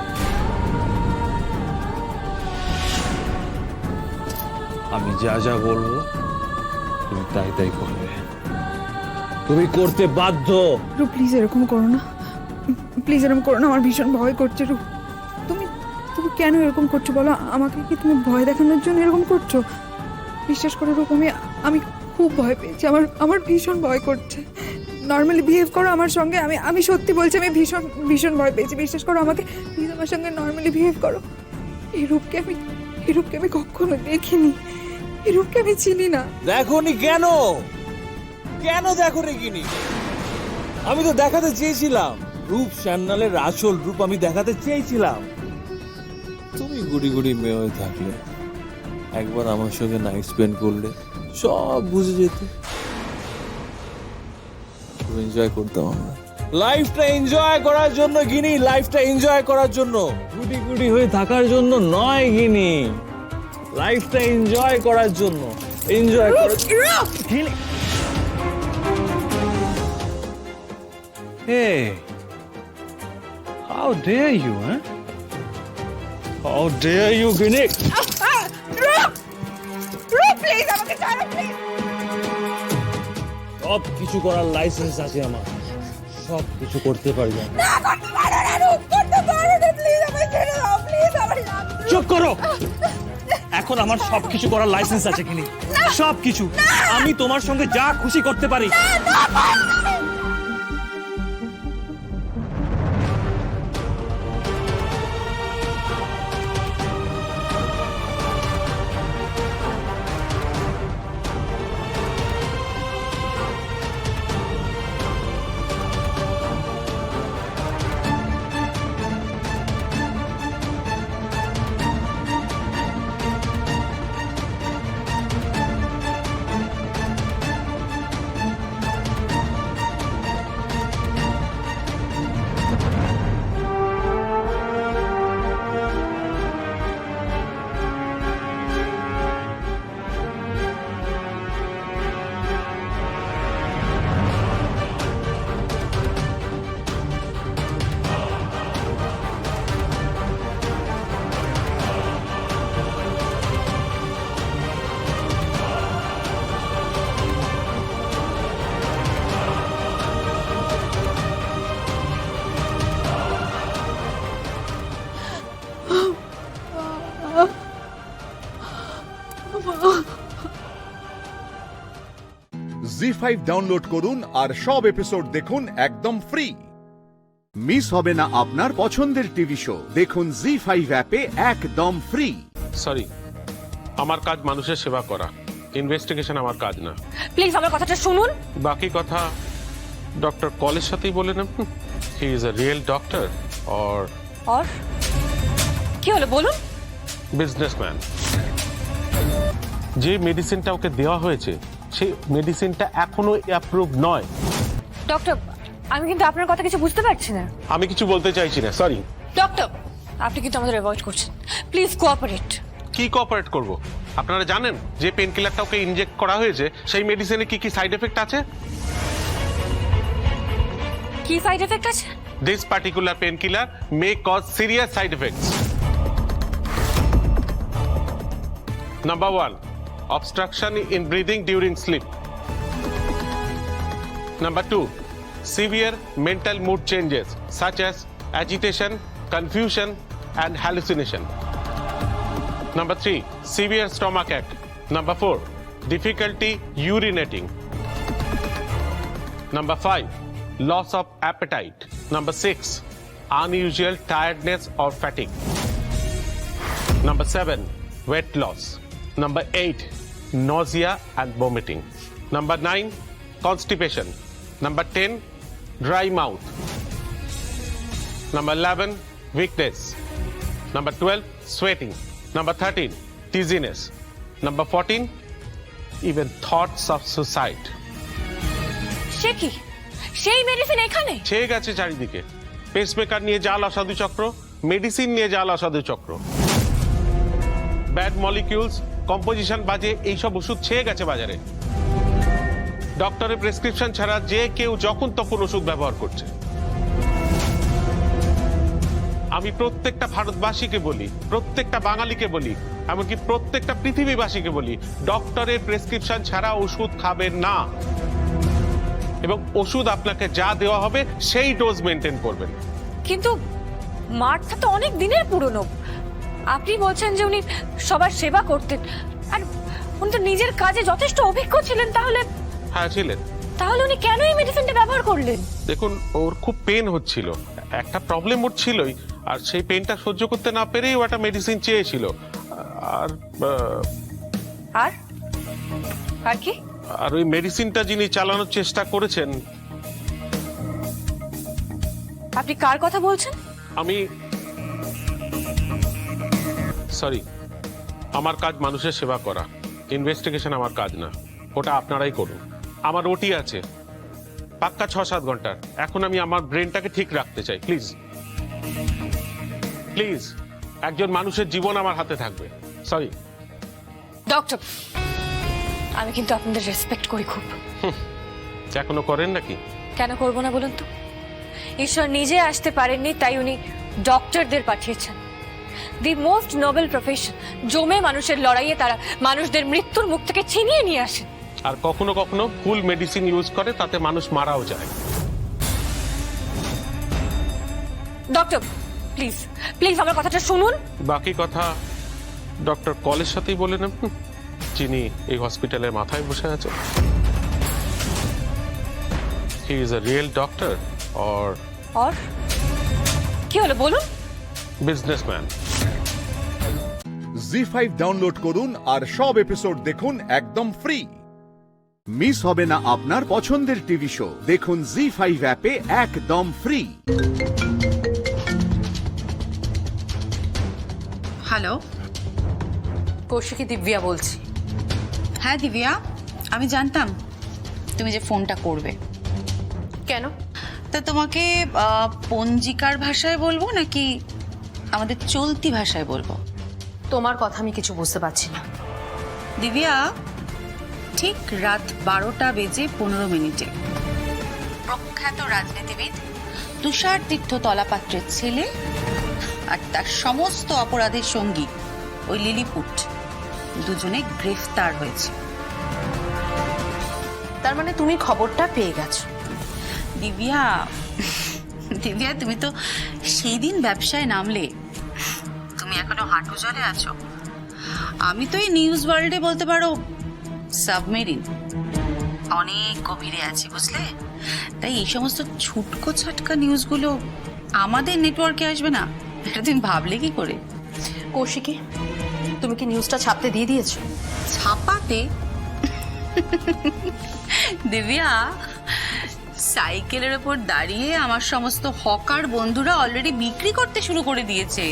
আমি যা যা বলবো তুমি তাই তাই করবে, তুমি করতে বাধ্য। রূপ, প্লিজ এরকম করো না, প্লিজ এরকম করো না, আমার ভীষণ ভয় করছে। রূপ, তুমি তুমি কেন এরকম করছো বলো? আমাকে কি তুমি ভয় দেখানোর জন্য এরকম করছো? বিশ্বাস করো রূপ, আমি খুব ভয় পেয়েছি, আমার ভীষণ ভয় করছে। নর্মালি বিহেভ করো আমার সঙ্গে, আমি সত্যি বলছি, আমি ভীষণ ভীষণ ভয় পেয়েছি। বিশ্বাস করো আমাকে, প্লিজ আমার সঙ্গে নর্মালি বিহেভ করো। এই রূপকে আমি কখনো দেখিনি, এই রূপকে আমি চিনি না। দেখোনি কেন? কেন দেখোনি কিনি? আমি তো দেখাতে চেয়েছিলাম, রূপ সান্যালের আসল রূপ আমি দেখাতে চেয়েছিলাম। তুমি গুড়ি গুড়ি মেয়ে হয়ে থাকলে, একবার আমার সঙ্গে নাইট স্পেন্ড করলে সব বুঝে যেত। এনজয় করতাম আমরা, লাইফটা এনজয় করার জন্য গিনি, লাইফটা এনজয় করার জন্য, গুটি গুটি হয়ে থাকার জন্য নয় গিনি, লাইফটা এনজয় করার জন্য। এনজয় করার গিনি। Hey, how dare you, huh? How dare you, Ginik? Please আমাকে ছাড়ো, প্লিজ। সব কিছু করার লাইসেন্স আছে আমার, সব কিছু করতে পারি আমি। না করতে পারো না রূপ, করতে পারো না, প্লিজ আমাকে ছেড়ে দাও, প্লিজ আমার। চুপ করো, এখন আমার সব কিছু করার লাইসেন্স আছে কিনি, সব কিছু। আমি তোমার সঙ্গে যা খুশি করতে পারি। জি5 ডাউনলোড করুন আর সব এপিসোড দেখুন একদম ফ্রি। মিস হবে না আপনার পছন্দের টিভি শো, দেখুন জি5 অ্যাপে একদম ফ্রি। সরি, আমার কাজ মানুষের সেবা করা, ইনভেস্টিগেশন আমার কাজ না। প্লিজ আমার কথাটা শুনুন। বাকি কথা ডক্টর কলের সাথেই বলে নেব। He is a real doctor or আর কি হলো বলুন? বিজনেসম্যান। যে মেডিসিনটা ওকে দেওয়া হয়েছে সেই মেডিসিনটা এখনো অ্যাপ্রুভ নয়। ডক্টর, আমি কিন্তু আপনার কথা কিছু বুঝতে পারছি না। আমি কিছু বলতে চাইছি না, সরি। ডক্টর, আপনি কিন্তু আমাদের অ্যাভয়েড করছেন। Please cooperate. কি কোঅপারেট করব? আপনারা জানেন যে পেন কিলারটা ওকে ইনজেক্ট করা হয়েছে সেই মেডিসিনে কি কি সাইড এফেক্ট আছে? কি সাইড এফেক্ট আছে? This particular painkiller may cause serious side effects. Number 1, obstruction in breathing during sleep. Number 2, severe mental mood changes such as agitation, confusion, and hallucination. Number 3, severe stomach ache. Number 4, difficulty urinating. Number 5, loss of appetite. Number 6, unusual tiredness or fatigue. Number 7, weight loss. Number 8, nausea and vomiting. Number 9, constipation. Number 10, dry mouth. Number 11, weakness. Number 12, sweating. Number 13, dizziness. Number 14, even thoughts of suicide. সে কি? সেই মেডিসিন এখানে? ছেয়ে গেছে চারিদিকে। পেসমেকার নিয়ে জাল অসাধু চক্র, মেডিসিন নিয়ে জাল অসাধু চক্র, ব্যাড মলিকিউলস, কম্পোজিশন বাজে এইসব ওষুধ ছেয়ে গেছে বাজারে। ডক্টরের প্রেসক্রিপশন ছাড়া যে কেউ যখন তখন ওষুধ ব্যবহার করছে। আমি প্রত্যেকটা ভারতবাসীকে বলি, প্রত্যেকটা বাঙালিকে বলি, এমনকি প্রত্যেকটা পৃথিবীবাসীকে বলি, ডক্টরের প্রেসক্রিপশন ছাড়া ওষুধ খাবেন না, এবং ওষুধ আপনাকে যা দেওয়া হবে সেই ডোজ মেনটেন করবেন। কিন্তু মার্থা তো অনেক দিনের পুরনো। আপনি বলছেন যে উনি সবার সেবা করতেন, আর উনি তো নিজের কাজে যথেষ্ট অভিজ্ঞ ছিলেন। হ্যাঁ ছিলেন। তাহলে উনি কেন এই মেডিসিনটা ব্যবহার করলেন? দেখুন, ওর খুব পেন হচ্ছিল, একটা প্রবলেম ওর ছিলই, আর সেই পেনটা সহ্য করতে না পেরেই ও একটা মেডিসিন চেয়েছিল। আর আর আর কি? আর ওই মেডিসিনটা যিনি চালানোর চেষ্টা করেছেন। আপনি কার কথা বলছেন? আমি সরি, আমার কাজ মানুষের সেবা করা, ইনভেস্টিগেশন আমার কাজ না, ওটা আপনারাই করুন। আমার ওটি আছে পাক্কা 6-7 ঘন্টার। এখন আমি আমার ব্রেনটাকে ঠিক রাখতে চাই। প্লিজ প্লিজ, একজন মানুষের জীবন আমার হাতে থাকবে। সরি ডক্টর, আমি কিন্তু আপনাদের রেসপেক্ট করি খুব। এখনো করেন নাকি? কেন করব না বলুন তো? ঈশ্বর নিজে আসতে পারেননি, তাই উনি ডক্টরদের পাঠিয়েছেন। দি মোস্ট নোবেল প্রফেশন, জমে মানুষের লড়াইয়ে তারা মানুষদের মৃত্যুর মুখ থেকে ছিনিয়ে নিয়ে আসেন। আর কখনো কখনো ফুল মেডিসিন ইউজ করে, তাতে মানুষ মারাও যায়। ডক্টর, প্লিজ প্লিজ আমার কথাটা শুনুন। বাকি কথা ডক্টর কলের সাথেই বলে নেব, যিনি এই হসপিটালের মাথায় বসে আছে। হি is a real doctor or কি হলো বলুন? বিজনেসম্যান। জি5 ডাউনলোড করুন আর সব এপিসোড দেখুন একদম ফ্রি। মিস হবে না আপনার পছন্দের টিভি শো, দেখুন জি5 অ্যাপে একদম ফ্রি। হ্যালো, কৌশিকী দিব্যা বলছি। হ্যাঁ দিব্যা, আমি জানতাম তুমি যে ফোনটা করবে। কেন? তা তোমাকে পঞ্জিকার ভাষায় বলবো নাকি আমাদের চলতি ভাষায় বলবো? তোমার কথা আমি কিছু বুঝতে পারছি না। দিব্যা, ঠিক রাত 12:15 প্রখ্যাত রাজনীতিবিদ তুষার তীর্থ তলাপাত্রের ছেলে আর তার সমস্ত অপরাধের সঙ্গী ওই লিলিপুট দুজনে গ্রেফতার হয়েছে। তার মানে তুমি খবরটা পেয়ে গেছো? দিব্যা, দিব্যা, তুমি তো সেই দিন ব্যবসায় নামলে, তুমি এখনো হাঁটু জলে আছো। আমি তো এই নিউজ ওয়ার্ল্ডে বলতে পারো সাবমেরিন, অনেক গভীরে আছি বুঝলে। তাই এই সমস্ত ছুটকো ছাটকা নিউজগুলো আমাদের নেটওয়ার্কে আসবে না, এটা তুমি ভাবলে কি করে? কৌশিকী, তুমি কি নিউজটা ছাপতে দিয়ে দিয়েছো? ছাপাতে? দিব্যা, সাইকেলের ওপর দাঁড়িয়ে আমার সমস্ত হকার বন্ধুরা অলরেডি বিক্রি করতে শুরু করে দিয়েছে।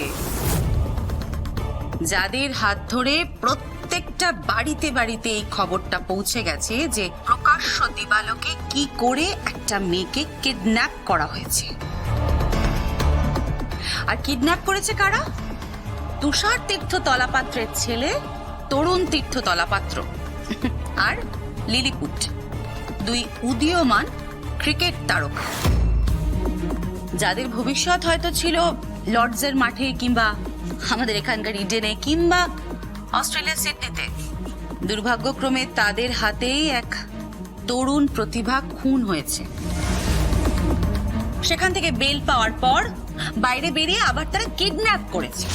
যাদের হাত ধরে প্রত্যেকটা বাড়িতে বাড়িতে এই খবরটা পৌঁছে গেছে যে প্রকাশ্য দিবালোকে কি করে একটা মেয়েকে কিডন্যাপ করা হয়েছে। আর কিডন্যাপ করেছে কারা? তুষার তীর্থ তলাপাত্রের ছেলে তরুণ তীর্থ তলাপাত্র আর লিলিপুট, দুই উদীয়মান ক্রিকেট তারকা, যাদের ভবিষ্যৎ হয়তো ছিল লর্ডসের মাঠে কিংবা আমাদের এখানকার ইডেনে কিংবা অস্ট্রেলিয়ার সিডনিতে। দুর্ভাগ্যক্রমে তাদের হাতেই এক তরুণ প্রতিভা খুন হয়েছে। সেখান থেকে বেল পাওয়ার পর বাইরে বেরিয়ে আবার তারা কিডন্যাপ করেছে।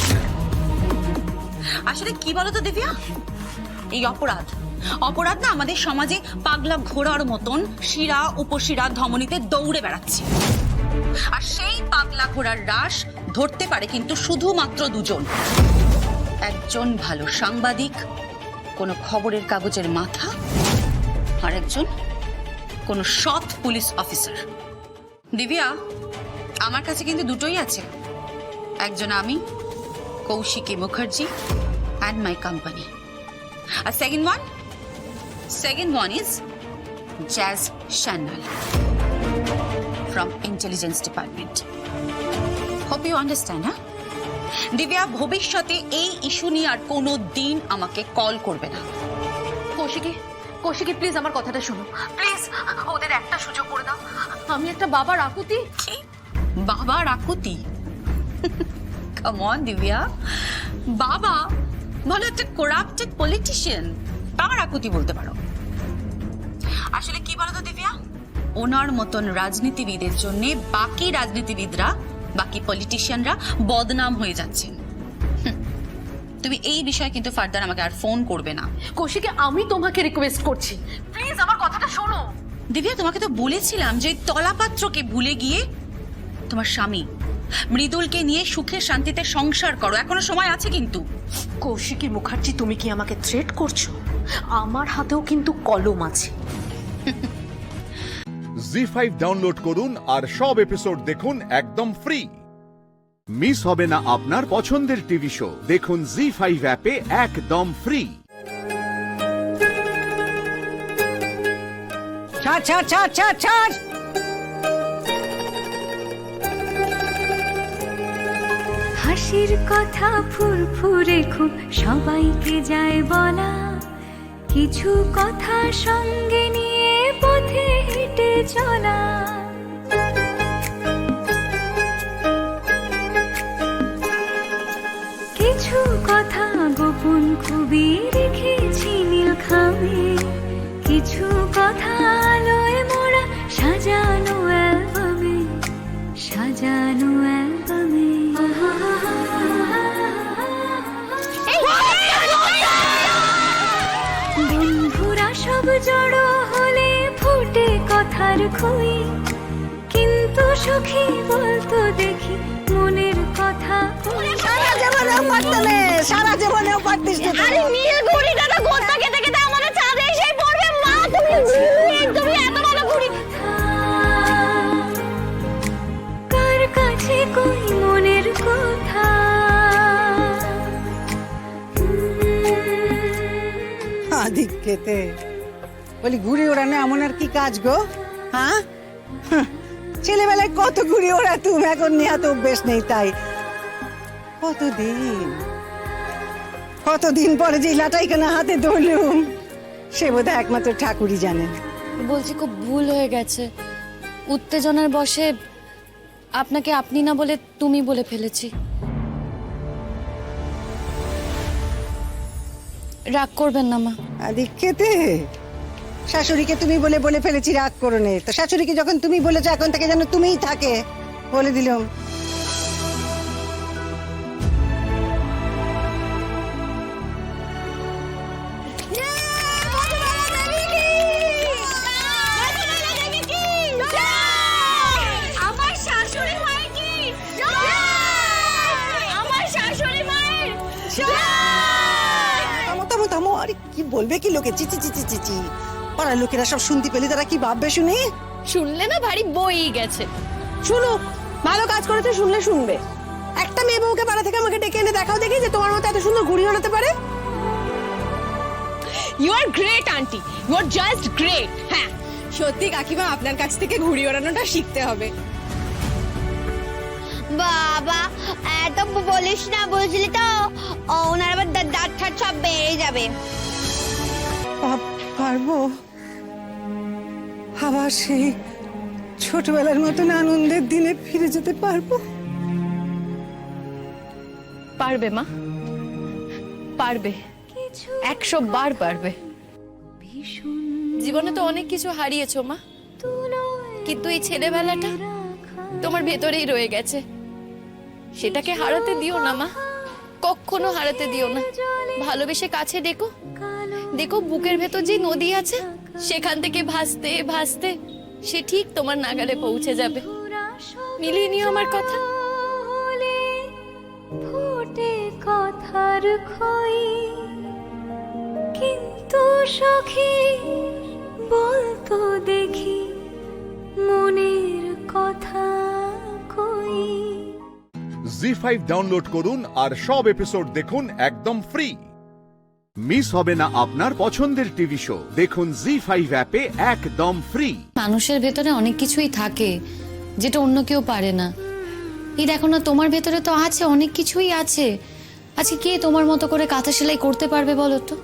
আসলে কি বলতো দিব্যা, এই অপরাধ না আমাদের সমাজে পাগলা ঘোড়ার মতন শিরা উপশিরা ধমনীতে দৌড়ে বেড়াচ্ছে। আর সেই পাগলা ঘোড়ার রাশ ধরতে পারে কিন্তু শুধুমাত্র দুজন, একজন ভালো সাংবাদিক, কোনো খবরের কাগজের মাথা, আর একজন কোনো সৎ পুলিশ অফিসার। দিব্যা, আমার কাছে কিন্তু দুটোই আছে, একজন আমি Kaushiki Mukherjee and my company. A second one is Jazz Shanal from Intelligence Department. Hope you understand, huh? Divya, ভবিষ্যতে এই ইস্যু নিয়ে আর কোনো দিন আমাকে কল করবে না। কৌশিকী প্লিজ আমার কথাটা শোনো, প্লিজ ওদের একটা সুযোগ করে দাও। আমি একটা বাবার আকুতি। কি বাবার আকুতি? কাম অন দিব্যা, বাবা ভালো একটা করাপ্টেড পলিটিশিয়ান, তার আকুতি বলতে পারো। আসলে কি বলতো দিব্যা, ওনার মতন রাজনীতিবিদের জন্য বাকি রাজনীতিবিদরা, বাকি পলিটিশিয়ানরা বদনাম হয়ে যাচ্ছেন। তুমি এই বিষয়ে কিন্তু ফার্দার আমাকে আর ফোন করবে না। কৌশিকী, আমি তোমাকে রিকোয়েস্ট করছি, প্লিজ আমার কথাটা শোনো। দিব্যা, তোমাকে তো বলেছিলাম যে তলাপাত্রকে ভুলে গিয়ে তোমার স্বামী মৃদুলকে নিয়ে সুখে শান্তিতে সংসার করো, এখনো সময় আছে কিন্তু। কৌশিকী মুখার্জি, তুমি কি আমাকে থ্রেট করছো? আমার হাতেও কিন্তু কলম আছে। জি5 ডাউনলোড করুন আর সব এপিসোড দেখুন একদম ফ্রি। মিস হবে না আপনার পছন্দের টিভি শো, দেখুন জি5 অ্যাপে একদম ফ্রি। ছাড় ছাড় ছাড় ছাড় ছাড়। হাসির কথা ফুরফুরে খুব সবাইকে যায় বলা, কিছু কথা সঙ্গে নিয়ে পথে হেঁটে চলা। কিছু কথা গোপন খুবই রেখেছি নীলখামে, কিছু কথা আলোয় মোড়া সাজানো অ্যালবামে, সাজানো অ্যালবামে। বন্ধুরা সব জড়ো হলে ফুটে কথার খুই, কিন্তু সুখী বলতো দেখি মনের কথা। সারা জীবনেও পারতে, সারা জীবনেও পারতিস না। আরে নীল ঘুড়িটা তো গোটা কেটে কেটে আমাদের ছাদে এসে পড়বে। মা, তুমি এত ভালো ঘুড়ি। কার কাছে কই মনের কথা। আদিক্ষেতে বলি, ঘুড়ি ওড়ানো এমন আর কি কাজ গো? হ্যাঁ, ছেলেবেলায় কত ঘুড়ি ওড়া তুমি, এখন নিয়ে এত অভ্যেস নেই। তাই কতদিন পরে যে লাটাইখানা হাতে ধরলুম, সে বোধহয় একমাত্র ঠাকুরই জানেন। বলছি খুব ভুল হয়ে গেছে, উত্তেজনার বশে আপনাকে আপনি না বলে তুমি বলে ফেলেছি। রাগ করবেন না মা। আদিক্ষেতে শাশুড়িকে তুমি বলে বলে ফেলেছি, রাগ করো নে। তো শাশুড়িকে যখন তুমি বলেছো, এখন থেকে যেন তুমিই থাকে, বলে দিলাম। আরে কি বলবে কি লোকে, চিচি চিচি চিচি, পাড়ার লোকেরা সব শুনতে পেলে তারা কি ভাববে শুনি? শুনলে না ভারী বই গেছে। শুনুক, ভালো কাজ করেছে, শুনলে শুনবে। একটা মেয়ে বউকে পাড়া থেকে আমাকে ডেকে এনে দেখাও দেখি যে তোমার মতো এত সুন্দর ঘুড়ি বানাতে পারে। You are great aunty, you are just great. হ্যাঁ সত্যি কাকিমা, আপনার কাছ থেকে ঘুড়ি ওড়ানোটা শিখতে হবে। বাবা এত বলিস না, বুঝলি তো? ওনার আবার দাঁত ঠাট সব বেড়ে যাবে। পারবো আবার সেই ছোটবেলার মতন আনন্দের দিনে ফিরে যেতে পারবো? পারবে মা, পারবে, 100 বার পারবে। জীবনে তো অনেক কিছু হারিয়েছো মা, কিন্তু এই ছেলেবেলাটা তোমার ভেতরেই রয়ে গেছে। সেটাকে হারাতে দিও না মা, কখনো হারাতে দিও না। ভালোবেসে কাছে দেখো, দেখো বুকের ভেতর যে নদী আছে সেখান থেকে ভাসতে ভাসতে সে ঠিক তোমার নাগালে পৌঁছে যাবে। মিলিয়ে নিও আমার কথা। ফোটে কথার খই, কিন্তু সখী বলতো দেখি মনের কথা কই। জি5 ডাউনলোড করুন আর সব এপিসোড দেখুন একদম ফ্রি। মিস হবে না আপনার পছন্দের টিভি শো, দেখুন জি5 অ্যাপে একদম ফ্রি। মানুষের ভেতরে অনেক কিছুই থাকে যেটা অন্য কেউ পারে না। এই দেখো না, তোমার ভেতরে তো আছে, অনেক কিছুই আছে। আজকে কে তোমার মতো করে কাঁথা সেলাই করতে পারবে বলো তো?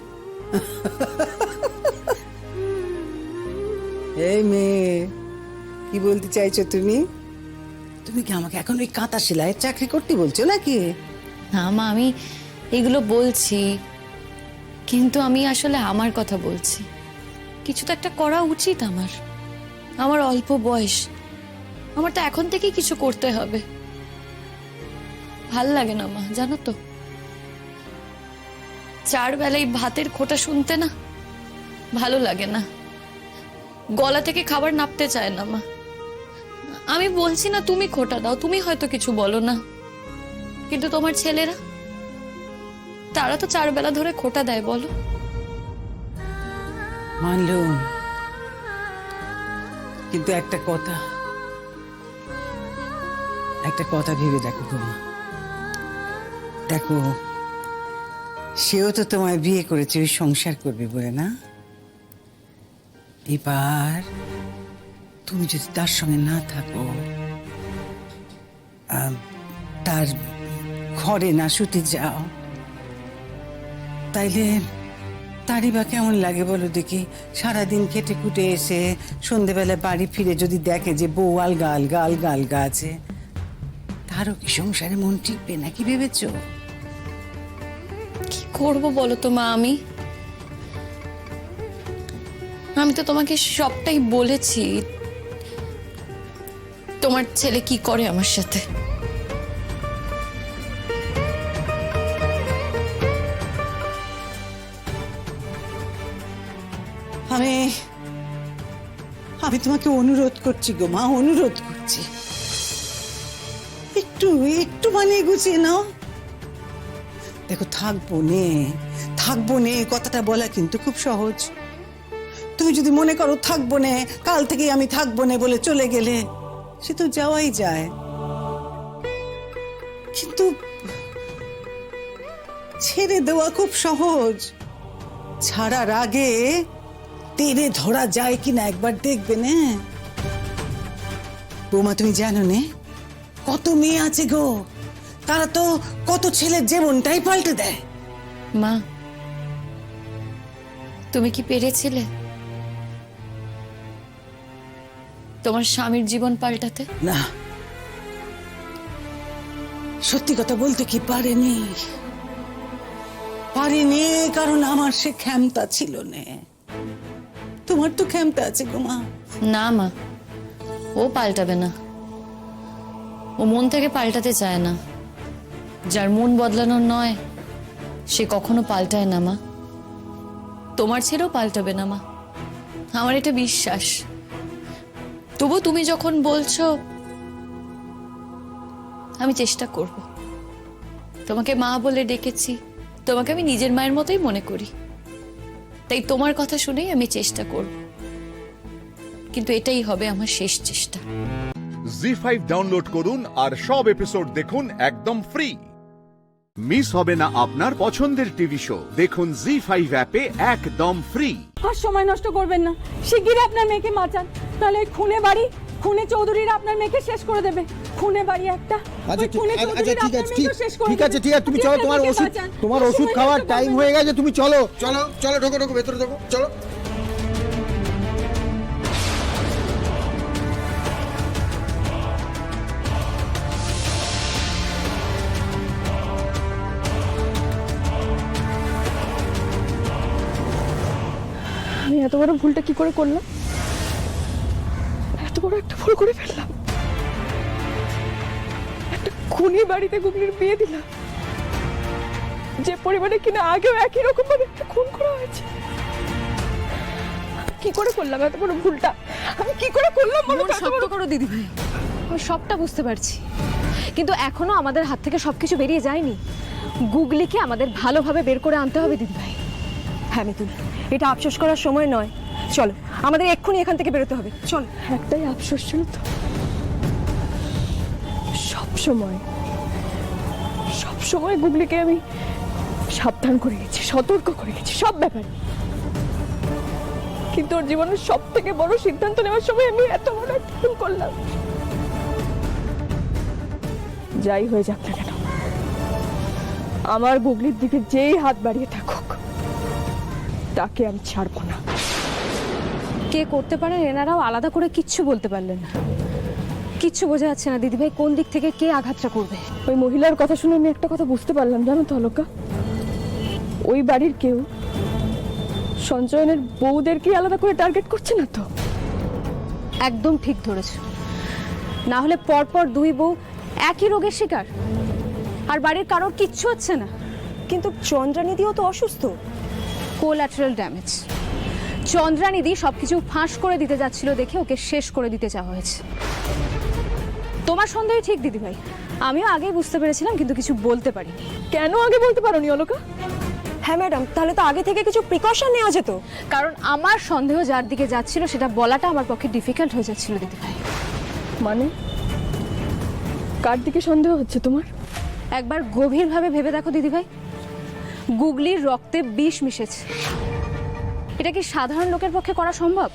এই মেয়ে, কি বলতে চাইছো তুমি? তুমি কি আমাকে এখন ওই কাঁথা সেলাইয়ের চাকরি করতে বলছো নাকি? না মা, আমি এগুলো বলছি, কিন্তু আমি আসলে আমার কথা বলছি। কিছু তো একটা করা উচিত আমার। আমার অল্প বয়স, আমার তো এখন থেকেই কিছু করতে হবে। ভাল লাগে না মা, জানো তো, 4 বেলায় ভাতের খোঁটা শুনতে না ভালো লাগে না, গলা থেকে খাবার নাপতে চায় না মা। আমি বলছি না তুমি খোঁটা দাও, তুমি হয়তো কিছু বলো না, কিন্তু তোমার ছেলেরা তারা তো 4 বেলা ধরে খোঁটা দেয়, বলো। মানলুম, কিন্তু একটা কথা ভেবে দেখো তোমা, দেখো সেও তো তোমায় বিয়ে করেছে ওই সংসার করবে বলে না। এবার তুমি যদি তার সঙ্গে না থাকো, তার ঘরে না শুতে যাও, তাইলে তারই বা কেমন লাগে বলো দেখি? সারাদিন খেটে খুটে এসে সন্ধেবেলায় বাড়ি ফিরে যদি দেখে যে বউ আলগা আলগা আলগা আলগা আছে, তারও কি সংসারে মন টিকবে নাকি ভেবেছো? কি করবো বলো তো মা? আমি তো তোমাকে সবটাই বলেছি। তোমার ছেলে কি করে আমার সাথে? আমি তোমাকে অনুরোধ করছি গো মা, অনুরোধ করছি, একটু মানে গুছিয়ে নাও। দেখো, থাকবো নে কথাটা বলা কিন্তু খুব সহজ। তুমি যদি মনে করো থাকবো নে, কাল থেকে আমি থাকবো নে বলে চলে গেলে সে তো যাওয়াই যায়, কিন্তু ছেড়ে দেওয়া খুব সহজ। ছাড়ার আগে তেরে ধরা যায় কিনা একবার দেখবে না। বৌমা, তুমি জানো নে কত মেয়ে আছে গো, তারা তো কত ছেলের জীবনটাই পাল্টে দেয়। মা, তুমি কি পেরেছিলে তোমার স্বামীর জীবন পাল্টাতে? না, সত্যি কথা বলতে কি পারেনি, কারণ আমার সে ক্ষমতা ছিল না। তোমার তো ক্ষমতা আছে গো মা। না মা, ও পাল্টাবে না, ও মন থেকে পাল্টাতে চায় না। যার মন বদলানোর নয় সে কখনো পাল্টায় না মা। তোমার ছেলেও পাল্টাবে না মা, আমার এটা বিশ্বাস। তবু তুমি যখন বলছো, আমি চেষ্টা করব। তোমাকে মা বলে ডেকেছি, তোমাকে আমি নিজের মায়ের মতোই মনে করি। তাই তোমার কথা শুনেই আমি চেষ্টা করব, কিন্তু এটাই হবে আমার শেষ চেষ্টা। জি5 ডাউনলোড করুন আর সব এপিসোড দেখুন একদম ফ্রি। মিস হবে না আপনার পছন্দের টিভি শো, দেখুন জি5 অ্যাপে একদম ফ্রি। আর সময় নষ্ট করবেন না, শিগগিরই আপনার মেয়েকে বাঁচান, তাহলে এই খুনে বাড়ি, খুনে চৌধুরীরা আপনার মেয়েকে শেষ করে দেবে। খুনে বাড়ি একটা, ওই খুনে চৌধুরীরা আপনার মেয়েকে শেষ করে দেবে। ঠিক আছে, তুমি চলো, তোমার ওষুধ খাওয়ার টাইম হয়ে গেছে, তুমি চলো চলো চলো, ঢোকো ভেতরে ঢোকো, চলো। আমি এত বড় ভুলটা কি করে করলাম? এত বড় একটা ভুল করে ফেললাম, একটা খুনি বাড়িতে গুগলির বিয়ে দিলাম, যে পরিবারে কিনা আগেও একই রকম ভাবে একটা খুন করা হয়েছে। কি করে করলাম এত বড় ভুলটা? আমি কি করে করলাম? শক্ত করো দিদি ভাই, আমি সবটা বুঝতে পারছি, কিন্তু এখনো আমাদের হাত থেকে সবকিছু বেরিয়ে যায়নি। গুগলিকে আমাদের ভালোভাবে বের করে আনতে হবে দিদি ভাই। হ্যাঁ মিতুল, এটা আফসোস করার সময় নয়, চলো আমাদের এক্ষুনি এখান থেকে বেরোতে হবে, চলো। একটাই আফসোস ছিল তো, সব সময় গুগলিকে আমি সাবধান করে গেছি, সতর্ক করে গেছি সব ব্যাপারে, কিন্তু ওর জীবনের সব থেকে বড় সিদ্ধান্ত নেওয়ার সময় আমি এত বড় একটা ভুল করলাম। যাই হয়ে যাক না কেন, আমার গুগলির দিকে যেই হাত বাড়িয়ে থাকুক, তাকে আমি ছাড়বো না। কে করতে পারেন এনারাও আলাদা করে কিচ্ছু বলতে পারলেন না। কিচ্ছু বোঝা যাচ্ছে না দিদিভাই, কোন দিক থেকে কে আঘাতটা করবে। ওই মহিলার কথা শুনে আমি একটা কথা বুঝতে পারলাম, জানো তো অলকা, ওই বাড়ির কেউ সঞ্চয়নের বউদেরকে আলাদা করে টার্গেট করছে না তো? একদম ঠিক ধরেছ, না হলে পরপর দুই বউ একই রোগের শিকার, আর বাড়ির কারোর কিচ্ছু হচ্ছে না। কিন্তু চন্দ্রানিধিও তো অসুস্থ। Collateral damage. চন্দ্রানিধি সবকিছু ফাঁস করে দিতে যাচ্ছিল দেখে ওকে শেষ করে দিতে চাওয়া হয়েছে। তোমার সন্দেহ ঠিক দিদি ভাই, আমিও আগেই বুঝতে পেরেছিলাম, কিন্তু কিছু বলতে পারিনি। কেন আগে বলতে পারোনি অলকা? হ্যাঁ ম্যাডাম, তাহলে তো আগে থেকে কিছু প্রিকশন নেওয়া যেত। কারণ আমার সন্দেহ যার দিকে যাচ্ছিল সেটা বলাটা আমার পক্ষে ডিফিকাল্ট হয়ে যাচ্ছিল দিদি ভাই। মানে কার দিকে সন্দেহ হচ্ছে তোমার? একবার গভীরভাবে ভেবে দেখো দিদি ভাই, গুগলির রক্তে বিষ মিশেছে। এটা কি সাধারণ লোকের পক্ষে করা সম্ভব?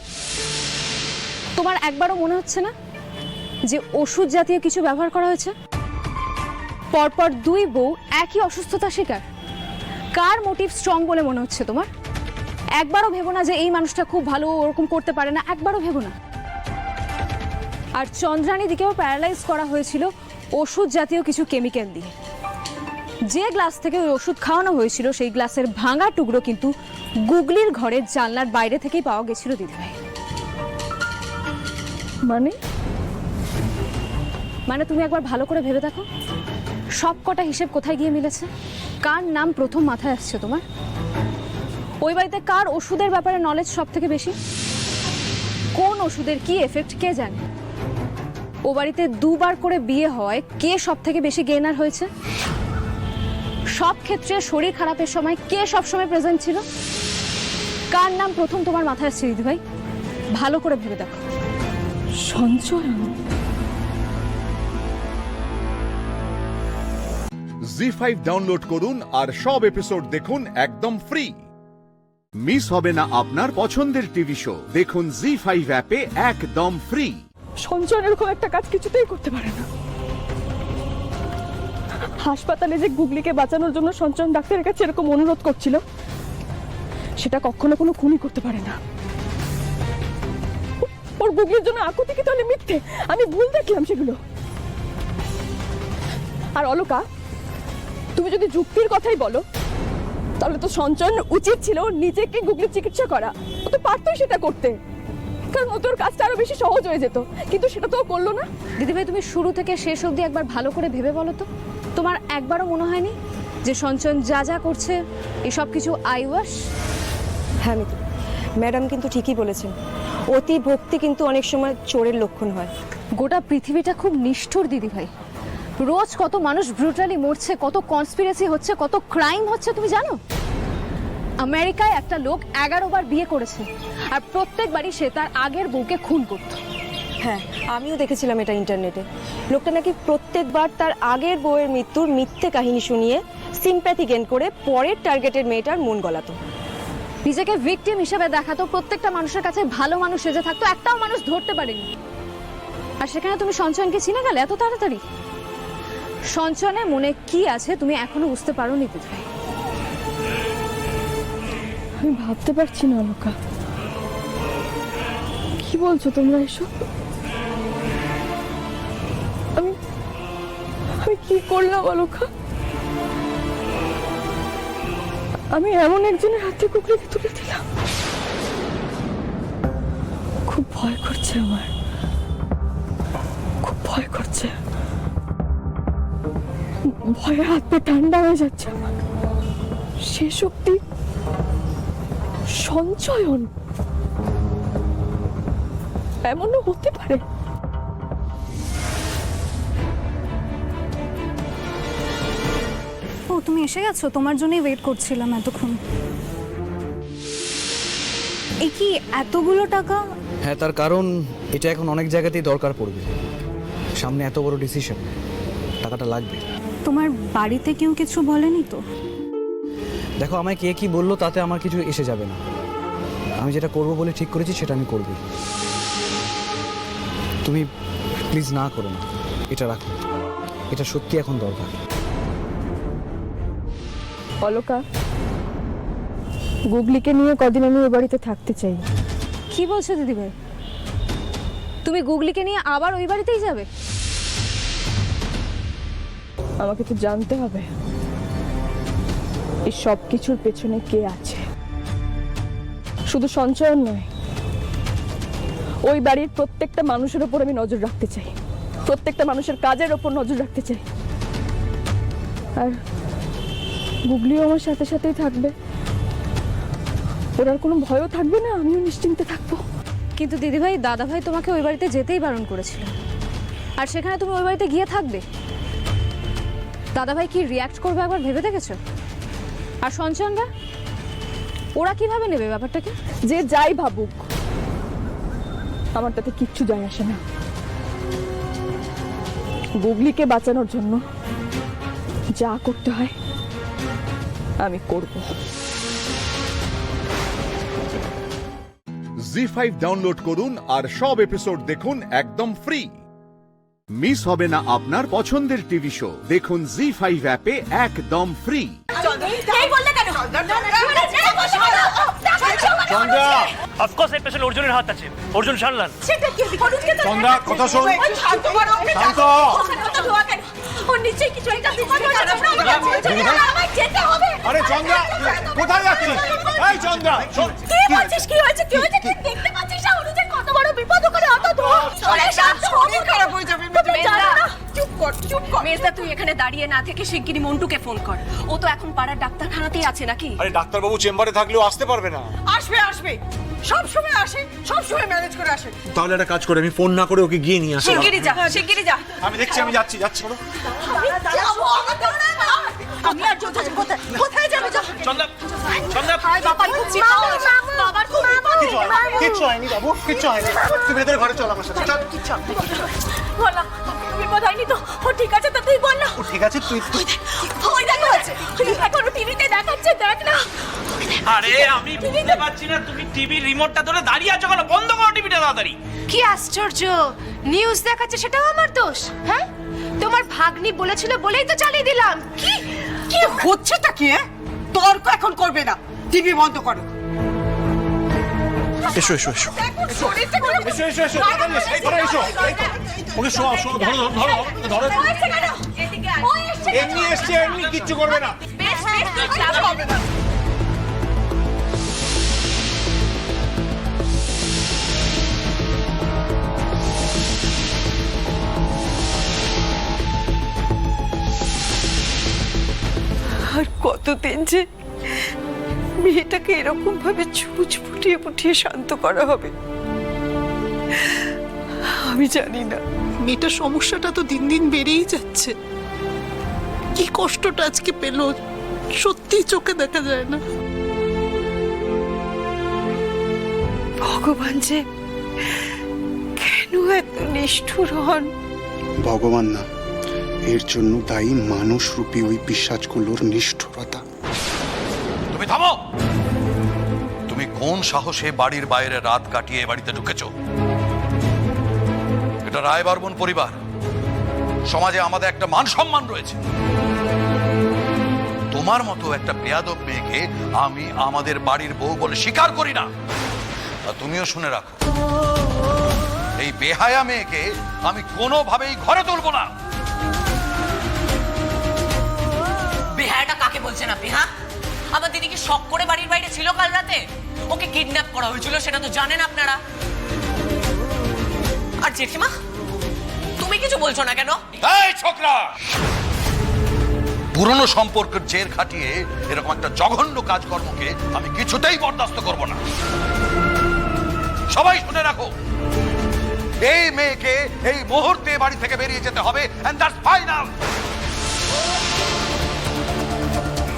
তোমার একবারও মনে হচ্ছে না যে ওষুধ জাতীয় কিছু ব্যবহার করা হয়েছে? পরপর দুই বউ একই অসুস্থতার শিকার। কার মোটিভ স্ট্রং বলে মনে হচ্ছে তোমার? একবারও ভেবো না যে এই মানুষটা খুব ভালো, ওরকম করতে পারে না, একবারও ভেবো না। আর চন্দ্রানিদিকেও প্যারালাইজ করা হয়েছিল ওষুধ জাতীয় কিছু কেমিক্যাল দিয়ে। যে গ্লাস থেকে ওই ওষুধ খাওয়ানো হয়েছিল সেই গ্লাসের ভাঙা টুকরো কিন্তু গুগলির ঘরের জানলার বাইরে থেকেই পাওয়া গেছিল দিদিভাই। মানে তুমি একবার ভালো করে ভেবে দেখো, সব কটা হিসেব কোথায় গিয়ে মিলেছে। কার নাম প্রথম মাথায় আসছে তোমার? ওই বাড়িতে কার ওষুধের ব্যাপারে নলেজ সব থেকে বেশি? কোন ওষুধের কি এফেক্ট কে জানে? ও বাড়িতে দুবার করে বিয়ে হয়, কে সব থেকে বেশি গেইনার হয়েছে? সব ক্ষেত্রে শরীর খারাপের সময় কে সব সময় প্রেজেন্ট ছিল? কার নাম প্রথম তোমার মাথায় আসছে দিদি ভাই? ভালো করে ভেবে দেখো। সঞ্চয়। জি5 ডাউনলোড করুন আর সব এপিসোড দেখুন একদম ফ্রি। মিস হবে না আপনার পছন্দের টিভি শো, দেখুন জি5 অ্যাপে একদম ফ্রি। সঞ্চয় এরকম একটা কাজ কিছুতেই করতে পারে না। হাসপাতালে যে গুগলিকে বাঁচানোর জন্য সঞ্চয়ন ডাক্তারের কাছে এরকম অনুরোধ করছিল, সেটা কখনো কোনো খুনি করতে পারে না। ওর গুগলির জন্য আকুতি কি তাহলে মিথ্যে? আমি ভুল দেখলাম সেগুলো। আর অলকা, তুমি যদি যুক্তির কথাই বলো, তাহলে তো সঞ্চয়ন উচিত ছিল নিজেকে গুগলির চিকিৎসা করা। ও তো পারতোই সেটা করতে, কারণ ও তোর কাজটা আরো বেশি সহজ হয়ে যেত, কিন্তু সেটা তো ও করলো না। দিদিভাই, তুমি শুরু থেকে শেষ অবধি একবার ভালো করে ভেবে বলো তো, তোমার একবারও মনে হয়নি যে সঞ্চয়ন যা যা করছে এসব কিছু আইওয়াশ? হ্যাঁ মিতু, ম্যাডাম কিন্তু ঠিকই বলেছেন, অতি ভক্তি কিন্তু অনেক সময় চোরের লক্ষণ হয়। গোটা পৃথিবীটা খুব নিষ্ঠুর দিদিভাই। রোজ কত মানুষ ব্রুটালি মরছে, কত কনস্পিরেসি হচ্ছে, কত ক্রাইম হচ্ছে তুমি জানো? আমেরিকায় একটা লোক 11 বার বিয়ে করেছে আর প্রত্যেকবারই সে তার আগের বউকে খুন করত। হ্যাঁ, আমিও দেখেছিলাম এটা ইন্টারনেটে। লোকটা নাকি প্রত্যেকবার তার আগের বউয়ের মৃত্যুর মিথ্যে কাহিনী শুনিয়ে সিম্প্যাথি গেইন করে পরের টার্গেটের মেয়েটার মন গলাতো। নিজেকে ভিকটিম হিসেবে দেখাতো, প্রত্যেকটা মানুষের কাছে ভালো মানুষ সেজে থাকতো, একটাও মানুষ ধরতে পারেনি। আর সেখানে তুমি সঞ্চয়নকে চিনে গেলে এত তাড়াতাড়ি? সঞ্চয়নের মনে কি আছে তুমি এখনো বুঝতে পারোনি দিদিভাই। আমি ভাবতে পারছি না অলকা, কি বলছো তোমরা এসব? আমি কি করলাম অলকা? আমি এমন একজনের হাতে কুকুরকে তুলে দিলাম। খুব ভয় করছে আমার, খুব ভয় করছে। ভয়ে হাত পা ঠান্ডা হয়ে যাচ্ছে আমার। সে শক্তি সঞ্চয়ন, এমনও হতে পারে? ও, তুমি এসে গেছো? তোমার জন্যই ওয়েট করছিলাম এতক্ষণ। এই কি এতগুলো টাকা? হ্যাঁ, তার কারণ এটা এখন অনেক জায়গাতেই দরকার পড়বে। সামনে এত বড় ডিসিশন, টাকাটা লাগবে। তোমার বাড়িতে কেউ কিছু বলেনি তো? দেখো, আমায় কে কি বললো তাতে আমার কিছু এসে যাবে না। আমি যেটা করব বলে ঠিক করেছি সেটা আমি করব। তুমি প্লিজ না করো না, এটা রাখো। এটা সত্যি এখন দরকার। অলকা, গুগলিকে নিয়ে কদিন আমি ওই বাড়িতে থাকতে চাই। কি বলছো দিদিভাই? তুমি গুগলিকে নিয়ে আবার ওই বাড়িতেই যাবে? আমাকে তো জানতে হবে এই সব কিছুর পেছনে কে আছে। শুধু সঞ্চয়ন নয়, ওই বাড়ির প্রত্যেকটা মানুষের ওপর আমি নজর রাখতে চাই, প্রত্যেকটা মানুষের কাজের ওপর নজর রাখতে চাই। আর গুগলিও আমার সাথে সাথেই থাকবে, ওর আর কোনো ভয়ও থাকবে না, আমিও নিশ্চিন্তে থাকবো। কিন্তু দিদিভাই, দাদাভাই তোমাকে ওই বাড়িতে যেতেই বারণ করেছিল, আর সেখানে তুমি ওই বাড়িতে গিয়ে থাকবে। দাদাভাই কি রিয়াক্ট করবে একবার ভেবে দেখেছো? আর সঞ্চয়নরা, ওরা কিভাবে নেবে ব্যাপারটাকে? যে যাই ভাবুক, আমার তাতে কিচ্ছু যায় আসে না। গুগলিকে বাঁচানোর জন্য যা করতে হয় আমি করব। জি5 ডাউনলোড করুন আর সব এপিসোড দেখুন একদম ফ্রি। মিস হবে না আপনার পছন্দের টিভি শো। দেখুন জি5 অ্যাপে একদম ফ্রি। চন্দ্রা, অফকোর্স এই পেছনে অর্জুনের হাত আছে। অর্জুন সারলান। চন্দ্রা, কথা শোন। শান্ত। ও নিচে কিছু একটা বিপদ হচ্ছে। আমায় যেতে হবে। আরে চন্দ্রা, কোথায় যাচ্ছিস? এই চন্দ্রা, শোন। কি বলছিস? কি হয়েছে? তুই দেখতে পাচ্ছিস না অনুজের কত বড় বিপদ ওখানে? অত ধোঁয়া। শরীর খারাপ হয়ে যাবে। চুপ কর। মেজদা, তুই এখানে দাঁড়িয়ে না থেকে শিগগিরই মন্টুকে ফোন কর। ও তো এখন পাড়ার ডাক্তারখানাতেই আছে নাকি? আরে ডাক্তারবাবু চেম্বারে থাকলেও আসতে পারবে না। আসবে, সব সময় আসে, সব সময় ম্যানেজ করে আসে। তাহলে একটা কাজ করে আমি ফোন না করে ওকে গিয়ে নিয়ে আসি। শিগগিরই যা। আমি দেখছি, আমি যাচ্ছি। আমি আর কোথায় যাবে? চন্দ্রা, বাবা খুব বাবার খুব কিচ্ছু হয়নি বাবু, কিচ্ছু হয়নি। তুমি ভেতরে ঘরে চল আমার সাথে। বললাম বিপদ হয়নি তো? ও ঠিক আছে তো? তুই বল না। ঠিক আছে, তুই ওই দেখা যাচ্ছে, এখন টিভিতে দেখাচ্ছে, দেখ না। আরে আমি বুঝতে পারছি না, তুমি টিভির রিমোটটা ধরে দাঁড়িয়ে আছো কেন? বন্ধ করো টিভিটা তাড়াতাড়ি। কি আশ্চর্য, নিউজ দেখাচ্ছে সেটাও আমার দোষ? হ্যাঁ, তোমার ভাগ্নি বলেছিল বলেই তো চালিয়ে দিলাম। কি হচ্ছেটা কি? তর্ক এখন করবে না, টিভি বন্ধ করো। এসো। ওকে শোয়াও, ধরো। এমনি এসছে, এমনি কিচ্ছু করবে না। আর কতদিন যে মেয়েটাকে এরকম ভাবে ছুঁচ ফুটিয়ে শান্ত করা হবে আমি জানি না। মেয়েটার সমস্যাটা তো দিন দিন বেড়েই যাচ্ছে। কি কষ্টটা আজকে পেল সত্যি চোখে দেখা যায় না। ভগবান যে কেন এত নিষ্ঠুর হন? ভগবান না, এর জন্য দায়ী মানুষরূপী ওই পিশাচগুলোর নিষ্ঠুরতা। তুমি থামো। তুমি কোন সাহসে বাড়ির বাইরে রাত কাটিয়ে এ বাড়িতে ঢুকেছো? এটা রায় বর্মন পরিবার। সমাজে আমাদের একটা মান সম্মান রয়েছে। তোমার মতো একটা বেয়াদব মেয়েকে আমি আমাদের বাড়ির বউ বলে স্বীকার করি না। আর তুমিও শুনে রাখো, এই বেহায়া মেয়েকে আমি কোনোভাবেই ঘরে তুলবো না। বেহায়াটা কাকে বলছেন আপনি? হ্যাঁ, আমার দিদিকে শক করে বাড়ির বাইরে ছিল কাল রাতে। ওকে কিডন্যাপ করা হয়েছিল, সেটা তো জানেন আপনারা। আর জেঠিমা, তুমি কিছু বলছো না কেন? এই ছোকরা, পুরনো সম্পর্কের জের খাটিয়ে এরকম একটা জঘন্য কাজকর্মকে আমি কিছুতেই বরদাস্ত করব না। সবাই শুনে রাখো, এই মেয়েকে এই মুহূর্তে বাড়ি থেকে বেরিয়ে যেতে হবে, and that's final.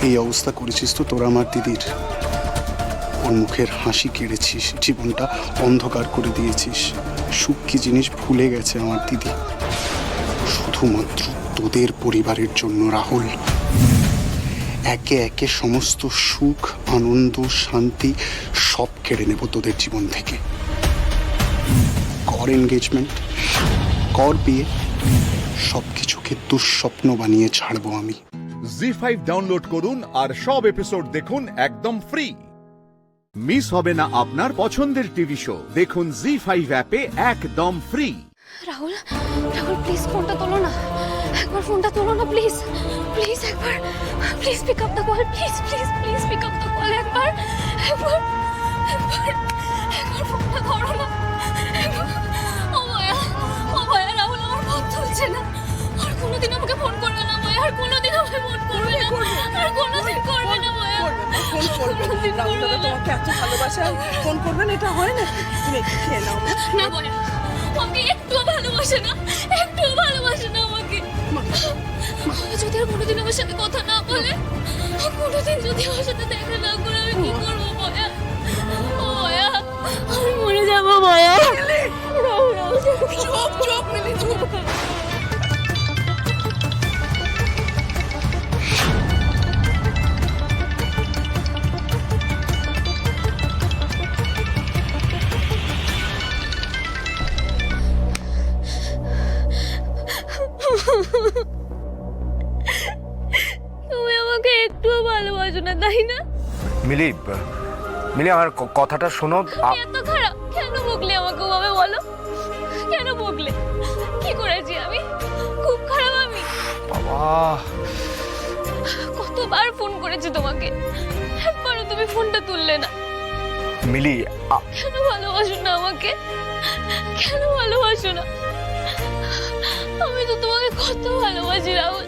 এই অবস্থা করেছিস তো তোরা আমার দিদির। ওর মুখের হাসি কেড়েছিস, জীবনটা অন্ধকার করে দিয়েছিস। সুখ কি জিনিস ভুলে গেছে আমার দিদি, শুধুমাত্র তোদের পরিবারের জন্য। রাহুল, একে একে সমস্ত সুখ, আনন্দ, শান্তি সব কেড়ে নেব তোদের জীবন থেকে। কর এনগেজমেন্ট, কর বিয়ে, সবকিছুকে দুঃস্বপ্ন বানিয়ে ছাড়বো আমি। জি5 ডাউনলোড করুন আর সব এপিসোড দেখুন একদম ফ্রি। মিস হবে না আপনার পছন্দের টিভি শো। দেখুন জি5 অ্যাপে একদম ফ্রি। রাহুল, রাহুল প্লিজ ফোনটা তোলো না, একবার ফোনটা তোলো না প্লিজ, প্লিজ একবার, please pick up the call, please please please pick up the call, একবার একবার একবার একবার ফোনটা ধরো না। ও মায়া রাহুল আমার ফোন তুলছে না। আর কোনোদিন আমাকে ফোন করবে না মায়া, আর কোনোদিন আমাকে ফোন করবে না, আর কোনোদিন করবে না মায়া। ফোন করবে, রাহুল দাদা তোমাকে এত ভালোবাসে, ফোন করবেন, এটা হয় না? তুমি একটু খেয়ে নাও না মায়া, আমাকে একটুও ভালোবাসে না, একটুও ভালোবাসে না আমাকে। যদি আর কোনোদিন আমার সাথে কথা না বলে, কোনোদিন যদি আমার সাথে দেখা না করে, আমি কি করবো মায়া? ও মায়া, আমি মরে যাবো মায়া। চুপ চুপ মিলি, চুপ। তুমি আমাকে একটুও ভালোবাসো না, তাই না? মিলি, মিলি আমার কথাটা শোনো। এত খারাপ কেন বকলে আমাকে ওভাবে বলো? কেন বকলে? কি করেছি আমি? খুব খারাপ আমি? বাবা, কতবার ফোন করেছি তোমাকে, একবারও তুমি ফোনটা তুললে না। মিলি, কেন ভালোবাসো না আমাকে? কেন ভালোবাসো না? আমি তো তোমাকে কত ভালোবাসি রাহুল।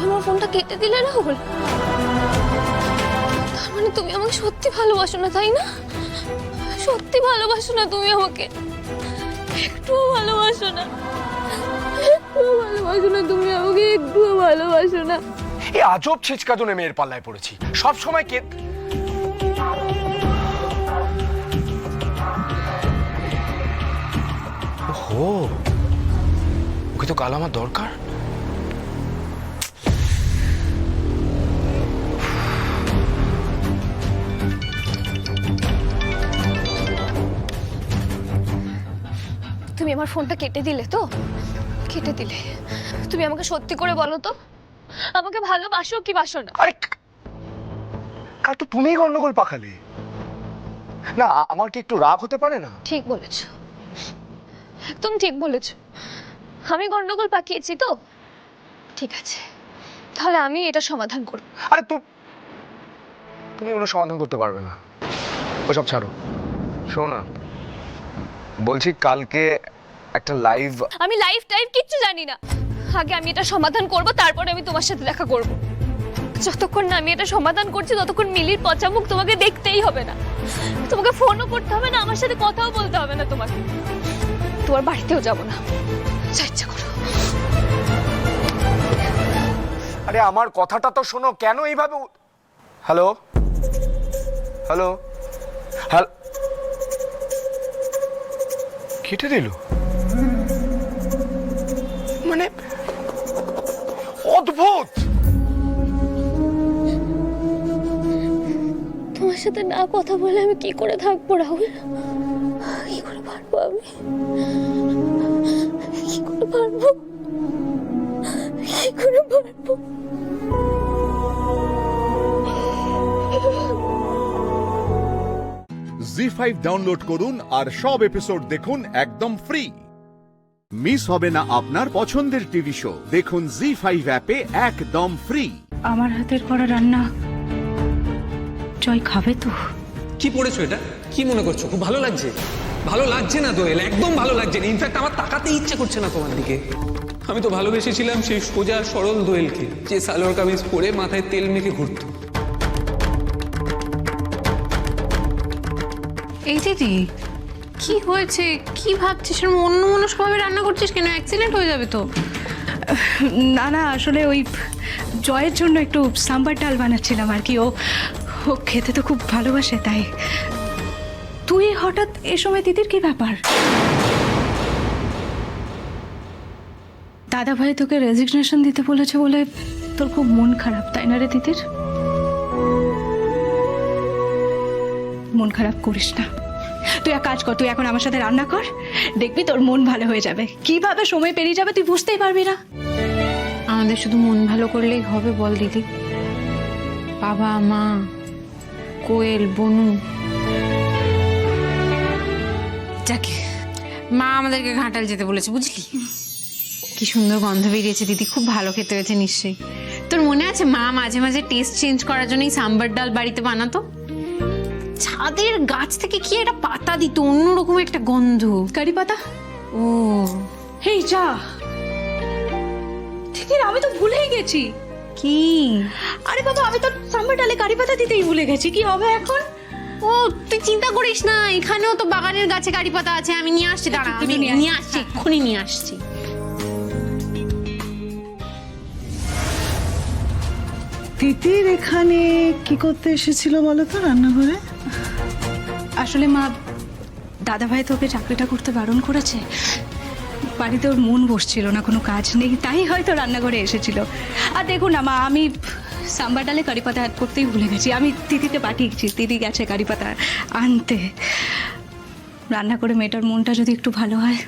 আমার ফোনটা কেটে দিলে রাহুল, তার মানে তুমি আমাকে সত্যি ভালোবাসো না, তাই না? সত্যি ভালোবাসো না তুমি আমাকে? একটুও ভালোবাসো না, একটুও ভালোবাসো না তুমি আমাকে, একটুও ভালোবাসো না। এই আজব ছিচকাদুনে মেয়ের পাল্লায় পড়েছি সব সময়। কে ও, ওকে তো কাল আমার দরকার। তুমি আমার ফোনটা কেটে দিলে তো? কেটে দিলে? তুমি আমাকে সত্যি করে বলো তো, আমাকে ভালোবাসো কি বাসো না? আরে কাল তো তুমিই গন্ডগোল পাকালে না, আমার কি একটু রাগ হতে পারে না? ঠিক বলেছ, একদম ঠিক বলেছ। আমি গন্ডগোল পাকিয়েছি তো? ঠিক আছে, তাহলে আমি এটা সমাধান করব। আরে তুমি কোনো সমাধান করতে পারবে না, ওসব ছাড়ো। শোনো না, বলছি কালকে একটা লাইভ। আমি লাইভ টাইভ কিচ্ছু জানি না, আগে আমি এটা সমাধান করব, তারপরে আমি তোমার সাথে দেখা করব। যতক্ষণ না আমি এটা সমাধান করছি ততক্ষণ মিলির পচা মুখ তোমাকে দেখতেই হবে না, তোমাকে ফোনও করতে হবে না, আমার সাথে কথাও বলতে হবে না তোমাকে। তোমার বাড়িতেও যাব না, যা ইচ্ছা করো। আরে আমার কথাটা তো শোনো, কেন এইভাবে। হ্যালো হ্যালো, হ্যালো, কেটে দিল মানে অদ্ভুত। তোমার সাথে না কথা বলে আমি কি করে থাকবো রাহুল? কি করে পারবো আমি? কি করে পারবো? কি করে পারবো? জি5 ডাউনলোড করুন আর সব এপিসোড দেখুন একদম ফ্রি। মিস হবে না আপনার পছন্দের টিভি শো। দেখুন জি5 অ্যাপে একদম ফ্রি। আমার হাতের করা রান্না জয় খাবে তো? কি পড়েছো এটা? কি মনে করছো খুব ভালো লাগছে? ভালো লাগছে না দোয়েল, একদম ভালো লাগছে না। ইনফ্যাক্ট আমার তাকাতে ইচ্ছে করছে না তোমার দিকে। আমি তো ভালোবেসেছিলাম সেই সোজা সরল দোয়েলকে, যে সালোয়ার কামিজ পরে মাথায় তেল মেখে ঘুরতো। এই দিদি, কি হয়েছে? কি ভাবছিস? অন্য মনস্কভাবে রান্না করছিস কেন? অ্যাক্সিডেন্ট হয়ে যাবে তো। না না, আসলে ওই জয়ের জন্য একটু সাম্বার ডাল বানাচ্ছিলাম আর কি। ও খেতে তো খুব ভালোবাসে, তাই। তুই হঠাৎ এ সময় দিদির কি ব্যাপার? দাদা ভাই তোকে রেজিগনেশন দিতে বলেছে বলে তোর খুব মন খারাপ, তাই না রে দিদির? মন খারাপ করিস না। তুই এক কাজ কর, তুই এখন আমার সাথে রান্না কর, দেখবি তোর মন ভালো হয়ে যাবে। কিভাবে সময় পেরিয়ে যাবে তুই বুঝতেই পারবি না। আমাদের শুধু মন ভালো করলেই হবে বল দিদি? বাবা, মা, কোয়েল, বনু, যাকে মা আমাদেরকে ঘাটাল যেতে বলেছে, বুঝলি? কি সুন্দর গন্ধ বেরিয়েছে দিদি, খুব ভালো খেতে হয়েছে নিশ্চয়ই। তোর মনে আছে মা মাঝে মাঝে টেস্ট চেঞ্জ করার জন্য এই সাম্বার ডাল বাড়িতে বানাতো? ছাদের গাছ থেকে কি একটা পাতা দিত, অন্যরকম একটা গন্ধ। কারি পাতা? ও হেই যা দিদির, আমি তো ভুলেই গেছি। কি? আরে বাবা, আমি তো সাম্বার ডালে কারি পাতা দিতেই ভুলে গেছি। কি হবে এখন? ও তুই চিন্তা করিস না, এখানেও তো বাগানের গাছে কারি পাতা আছে। আমি নিয়ে আসছি, দাঁড়া, আমি নিয়ে আসছি, এক্ষুনি নিয়ে আসছি। তিতির এখানে কি করতে এসেছিল বলো তো রান্নাঘরে? আসলে মা, দাদা ভাই তোকে চাকরিটা করতে বারণ করেছে। বাড়িতে ওর মন বসছিল না, কোনো কাজ নেই, তাই হয়তো রান্নাঘরে এসেছিল। আর দেখুন না মা, আমি সাম্বার ডালে কারি পাতা অ্যাড করতেই ভুলে গেছি। আমি দিদিকে পাঠিয়েছি, দিদি গেছে কারি পাতা আনতে। রান্না করে মেয়েটার মনটা যদি একটু ভালো হয়।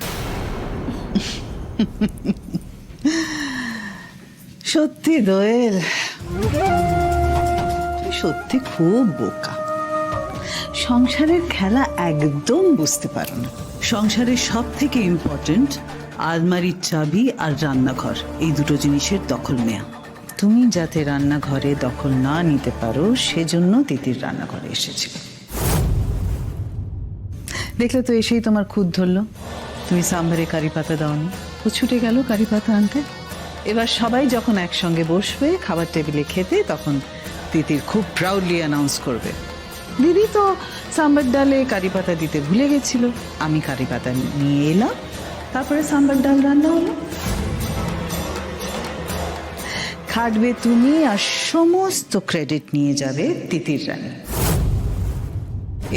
সত্যি দোয়েল, তুই সত্যি খুব বোকা। সংসারের খেলা একদম বুঝতে পারো না। সংসারের সব থেকে ইম্পর্টেন্ট আলমারির চাবি আর রান্নাঘর, এই দুটো জিনিসের দখল নেয়া। তুমি যাতে রান্নাঘরে দখল না নিতে পারো সেজন্য তিতির রান্নাঘরে এসেছিল। দেখলে তো এসেই তোমার খুঁত ধরলো, তুমি সাম্বারে কারি পাতা দাওনি, ও ছুটে গেল কারি পাতা আনতে। এবার সবাই যখন একসঙ্গে বসবে খাবার টেবিলে খেতে, তখন তিতির খুব প্রাউডলি অ্যানাউন্স করবে, দিদি তো সাম্বার ডালে কারি পাতা দিতে ভুলে গেছিল, আমি কারি পাতা নিয়ে এলাম, তারপরে সাম্বার ডাল রান্না হলো। খাটবে তুমি আর সমস্ত ক্রেডিট নিয়ে যাবে তিতির রানী।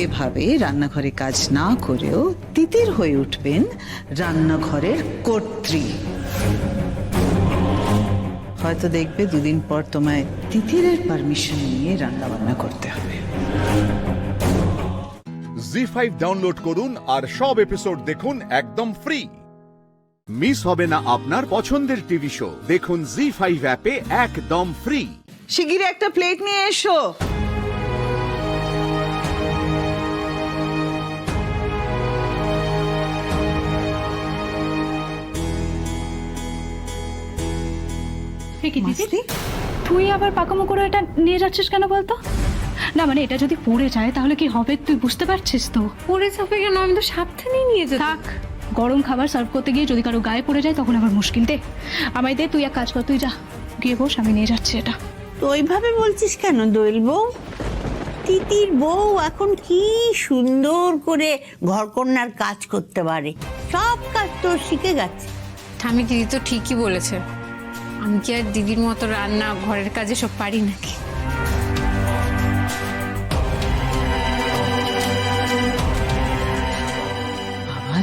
এভাবে রান্নাঘরে কাজ না করেও তিতির হয়ে উঠবেন রান্নাঘরের কর্ত্রী। হয়তো দেখবে দুদিন পর তোমায় তিতিরের পারমিশন নিয়ে রান্না বান্না করতে হবে। জি5 ডাউনলোড করুন আর সব এপিসোড দেখুন একদম ফ্রি। মিস হবে না আপনার পছন্দের টিভি শো। দেখুন জি5 অ্যাপে একদম ফ্রি। শিগগিরই একটা প্লেট নিয়ে এসো। দিদি, তুই আবার পাকামো করে এটা নিয়ে যাচ্ছিস কেন বলতো? না মানে এটা যদি পড়ে যায় তাহলে কি হবে তুই বুঝতে পারছিস তো? পড়ে যাবে কেন? আমি তো সাবধানেই নিয়ে যেতে। থাক, গরম খাবার সার্ভ করতে গিয়ে যদি কারো গায়ে পড়ে যায় তখন আবার মুশকিল। দে আমায় দে, তুই এক কাজ কর, তুই যা গিয়ে বস, আমি নিয়ে যাচ্ছি এটা। তো ওইভাবে বলছিস কেন দোয়েল বউ? তিতির বউ এখন কি সুন্দর করে ঘরকন্যার কাজ করতে পারে, সব কাজ তো শিখে গেছে। ঠামি দিদি তো ঠিকই বলেছে, আমি কি আর দিদির মতো রান্না ঘরের কাজে সব পারি নাকি?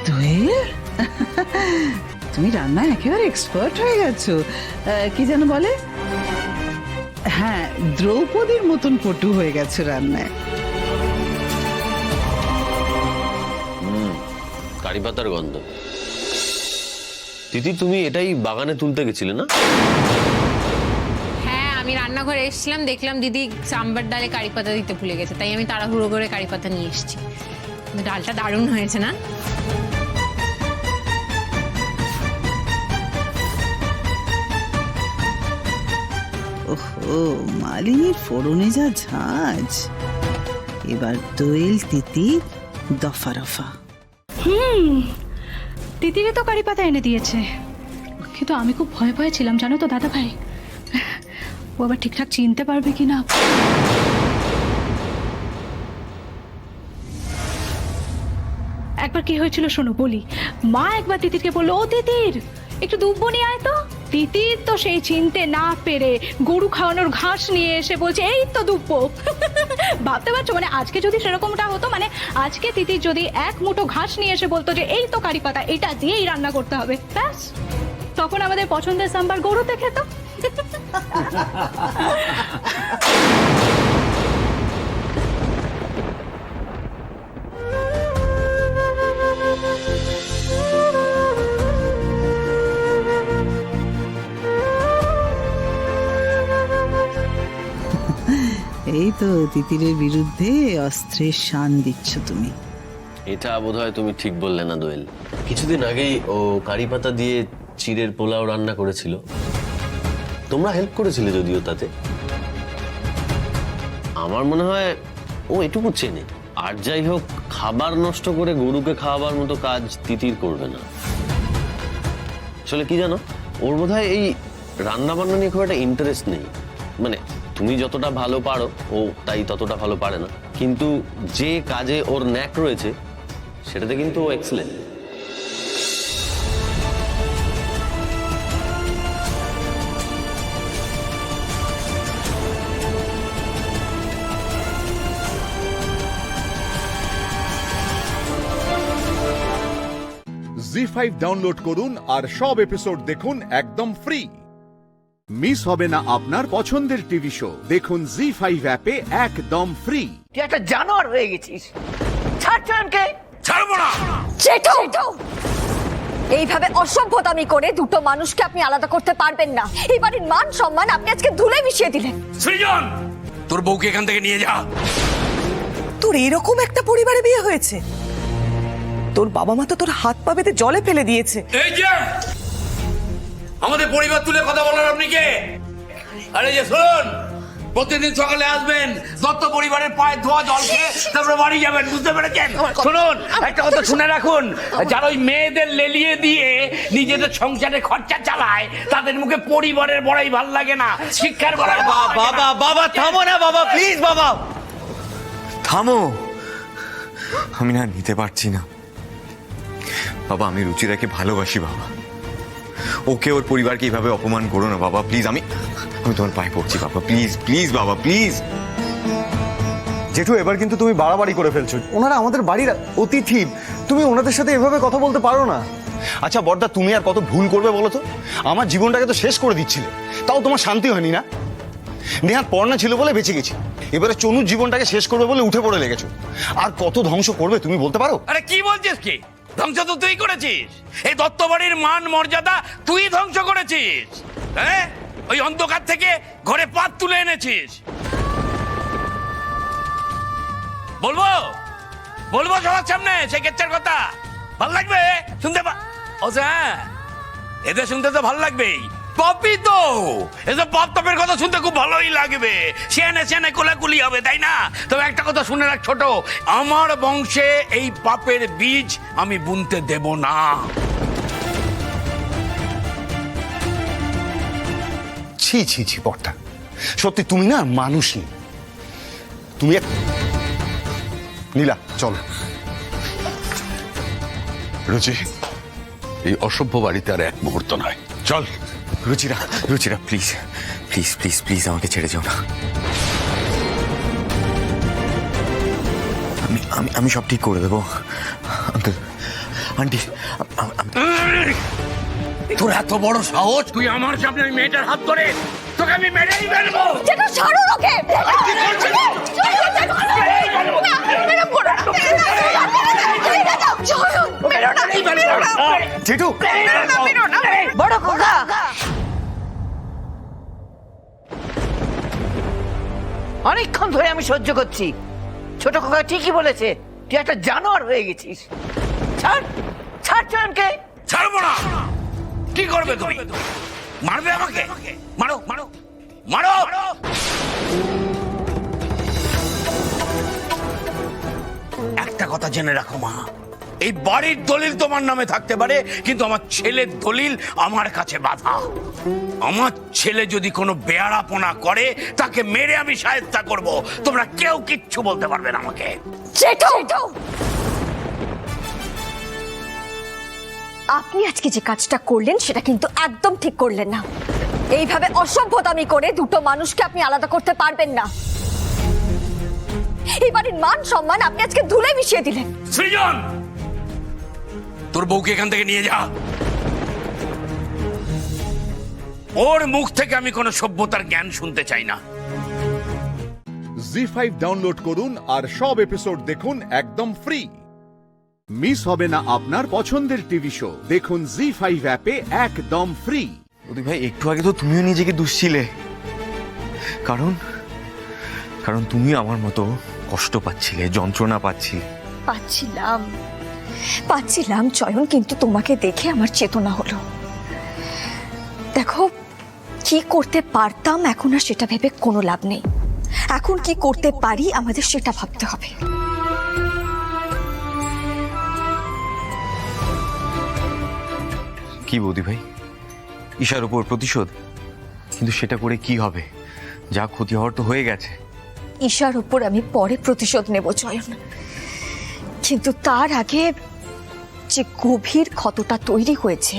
দোয়েল, তুমি রান্নায় একেবারে এক্সপার্ট হয়ে গেছো। কি যেন বলে, হ্যাঁ, দ্রৌপদীর মতন পটু হয়ে গেছো রান্নায়। কারি পাতার গন্ধ। দিদি, তুমি এটাই বাগানে তুলতে গেছিলে না? হ্যাঁ, আমি রান্নাঘরে এসেছিলাম, দেখলাম দিদি সাম্বার ডালে কারি পাতা দিতে ভুলে গেছে, তাই আমি তাড়াহুড়ো করে কারি পাতা নিয়ে এসেছি। ডালটা দারুণ হয়েছে না? ওহো, মালিনীর ফোড়নে যা ঝাঁজ, এবার দোয়েল তিতি দফা রফা। তিতিরে তো কারি পাতা এনে দিয়েছে, কিন্তু আমি খুব ভয় ভয়ে ছিলাম জানো তো দাদা ভাই, ও আবার ঠিকঠাক চিনতে পারবে কিনা। একবার কি হয়েছিল শোনো বলি। মা একবার তিতিরকে বললো, ও তিতির একটু দুব্বো নিয়ে আয় তো। তিতির তো সেই চিনতে না পেরে গরু খাওয়ানোর ঘাস নিয়ে এসে বলছে, এই তো দুব্বো। ভাবতে পারছো, মানে আজকে যদি সেরকমটা হতো, মানে আজকে তিতির যদি এক মুঠো ঘাস নিয়ে এসে বলতো যে এই তো কারি পাতা, এটা দিয়েই রান্না করতে হবে, ব্যাস তখন আমাদের পছন্দের সাম্বার গরুতে খেত। এই তো তিতিরের বিরুদ্ধে অস্ত্রের শান দিচ্ছ তুমি। এটা বোধহয় তুমি ঠিক বললে না দোয়েল। কিছুদিন আগেই ও কারি পাতা দিয়ে চিড়ের পোলাও রান্না করেছিল, তোমরা হেল্প করেছিলে যদিও তাতে। আমার মনে হয় ও এটুকু চেনে। আর যাই হোক, খাবার নষ্ট করে গরুকে খাওয়াবার মতো কাজ তিতির করবে না। আসলে কি জানো, ওর বোধহয় এই রান্না বান্না নিয়ে খুব একটা ইন্টারেস্ট নেই। মানে তুমি যতটা ভালো পারো ও তাই ততটা ভালো পারে না, কিন্তু যে কাজে ওর ন্যাক রয়েছে সেটাতে কিন্তু ও এক্সেলেন্ট। জি5 ডাউনলোড করুন আর সব এপিসোড দেখুন একদম ফ্রি। মিস হবে না আপনার পছন্দের টিভি শো, দেখুন জি5 অ্যাপে একদম ফ্রি। তুই একটা জানোয়ার হয়ে গেছিস। ছাড় চয়নকে। ছাড়বো না। জেঠু, এইভাবে অসভ্যতামি করে দুটো মানুষকে আপনি আলাদা করতে পারবেন না। এই বাড়ির মান সম্মান আপনি আজকে ধুলে মিশিয়ে দিলেন। সৃজন, তোর বউকে এখান থেকে নিয়ে যা। তোর এরকম একটা পরিবারে বিয়ে হয়েছে? তোর বাবা মা তো তোর হাত পা বেঁধে জলে ফেলে দিয়েছে। এই যে আমাদের পরিবার তুলে কথা বলার আপনি কে? আরে যে শুনুন, প্রতিদিন সকালে আসবেন, দত্ত পরিবারের পায়ে ধোয়া জল খেয়ে তারপরে বাড়ি যাবেন, বুঝতে পেরেছেন? শুনুন, একটা কথা শুনে রাখুন, যারা ওই মেয়েদের লেলিয়ে দিয়ে নিজেদের সংসারে খরচা চালায় তাদের মুখে পরিবারের বড়াই ভাল লাগে না, শিক্ষার বড়াই। বাবা বাবা থামো না বাবা, প্লিজ বাবা থামো। আমি না নিতে পারছি না বাবা, আমি রুচিরাকে ভালোবাসি বাবা, ওকে ওর পরিবারকে এইভাবে অপমান করো না বাবা, প্লিজ। আমি তোমার পায়ে পড়ছি বাবা, প্লিজ প্লিজ বাবা, প্লিজ। জেঠু, এবার কিন্তু তুমি বাড়াবাড়ি করে ফেলছো। ওনারা আমাদের বাড়ির অতিথি, তুমি ওনাদের সাথে এভাবে কথা বলতে পারো না। আচ্ছা বড়দা, তুমি আর কত ভুল করবে বলো তো? আমার জীবনটাকে তো শেষ করে দিচ্ছিলে, তাও তোমার শান্তি হয়নি না? নেহাত পড়না ছিল বলে বেঁচে গেছি, এবারে চনুর জীবনটাকে শেষ করবে বলে উঠে পড়ে লেগেছো। আর কত ধ্বংস করবে তুমি বলতে পারো? আরে কি বলছিস কি? ধ্বংস তো তুই করেছিস। এই দত্ত বাড়ির মান মর্যাদা তুই ধ্বংস করেছিস। হ্যাঁ, ওই অন্ধকার থেকে ঘরে পাত তুলে এনেছিস। বলবো বলবো সবার সামনে সেই কেচ্চার কথা? ভাল লাগবে শুনতে? হ্যাঁ, এদের শুনতে তো ভাল লাগবেই। পপি তো এসব পপ টপের কথা শুনতে খুব ভালোই লাগবে, সেনে সেনে কোলাকুলি হবে, তাই না? তবে একটা কথা শুনে রাখ ছোট, আমার বংশে এই পাপের বীজ আমি বুনতে দেব না। ছি ছি ছি বড়দা, সত্যি তুমি না মানুষ নেই। তুমি নীলা চলো। রুচি, এই অসভ্য বাড়িতে আর এক মুহূর্ত নয়, চল। Ruchira Ruchira please please please please আমাকে ছেড়ে যাও না। আমি আমি আমি সব ঠিক করে দেবো। আঙ্কেল আন্টি তোর এত বড় সাহস, তুই আমার সামনে ওই মেয়েটার হাত ধরে, তোকে আমি মেরেই ফেলবো। যেটা ছাড়ো ওকে। জেঠু বড় খোকা, অনেকক্ষণ ধরে আমি সহ্য করছি। ছোট খোকা ঠিকই বলেছে, তুই একটা জানোয়ার হয়ে গেছিস। ছাড় ছাড় চয়নকে। ছাড়বো না। কি করবে তুমি? মারবে আমাকে? মারো মারো মারো। একটা কথা জেনে রাখো মা, এই বাড়ির দলিল তোমার নামে থাকতে পারে, কিন্তু আমার ছেলের দলিল আমার কাছে বাধা। আমার ছেলে যদি কোনো বেয়ারাপনা করে, তাকে মেরে আমি শায়েস্তা করব। তোমরা কেউ কিচ্ছু বলতে পারবে না আমাকে। আপনি আজকে যে কাজটা করলেন সেটা কিন্তু একদম ঠিক করলেন না। এইভাবে অসভ্যতামি করে দুটো মানুষকে আপনি আলাদা করতে পারবেন না। এই বাড়ির মান সম্মান আপনি আজকে ধুলে মিশিয়ে দিলেন। সৃজন, তোর বউকে এখান থেকে নিয়ে যা। ওর মুখ থেকে আমি কোনো সভ্যতার জ্ঞান শুনতে চাই না। জি5 ডাউনলোড করুন আর সব এপিসোড দেখুন একদম ফ্রি। মিস হবে না আপনার পছন্দের টিভি শো। দেখুন জি5 অ্যাপে একদম ফ্রি। প্রদীপ ভাই, একটু আগে তো তুমিও নিজেকে দুষছিলে, কারণ কারণ তুমি আমার মতো কষ্ট পাচ্ছিলে, যন্ত্রণা পাচ্ছিলে। পাচ্ছিলাম চয়ন, কিন্তু তোমাকে দেখে আমার চেতনা হলো। দেখো, কি করতে পারতাম এখন আর সেটা ভেবে কোনো লাভ নেই। এখন কি করতে পারি আমাদের সেটা ভাবতে হবে। কি বৌদি ভাই, ঈশার উপর প্রতিশোধ? কিন্তু সেটা করে কি হবে? যা ক্ষতি হওয়ার তো হয়ে গেছে। ঈশার উপর আমি পরে প্রতিশোধ নেব চয়ন, কিন্তু তার আগে যে গভীর ক্ষতটা তৈরি হয়েছে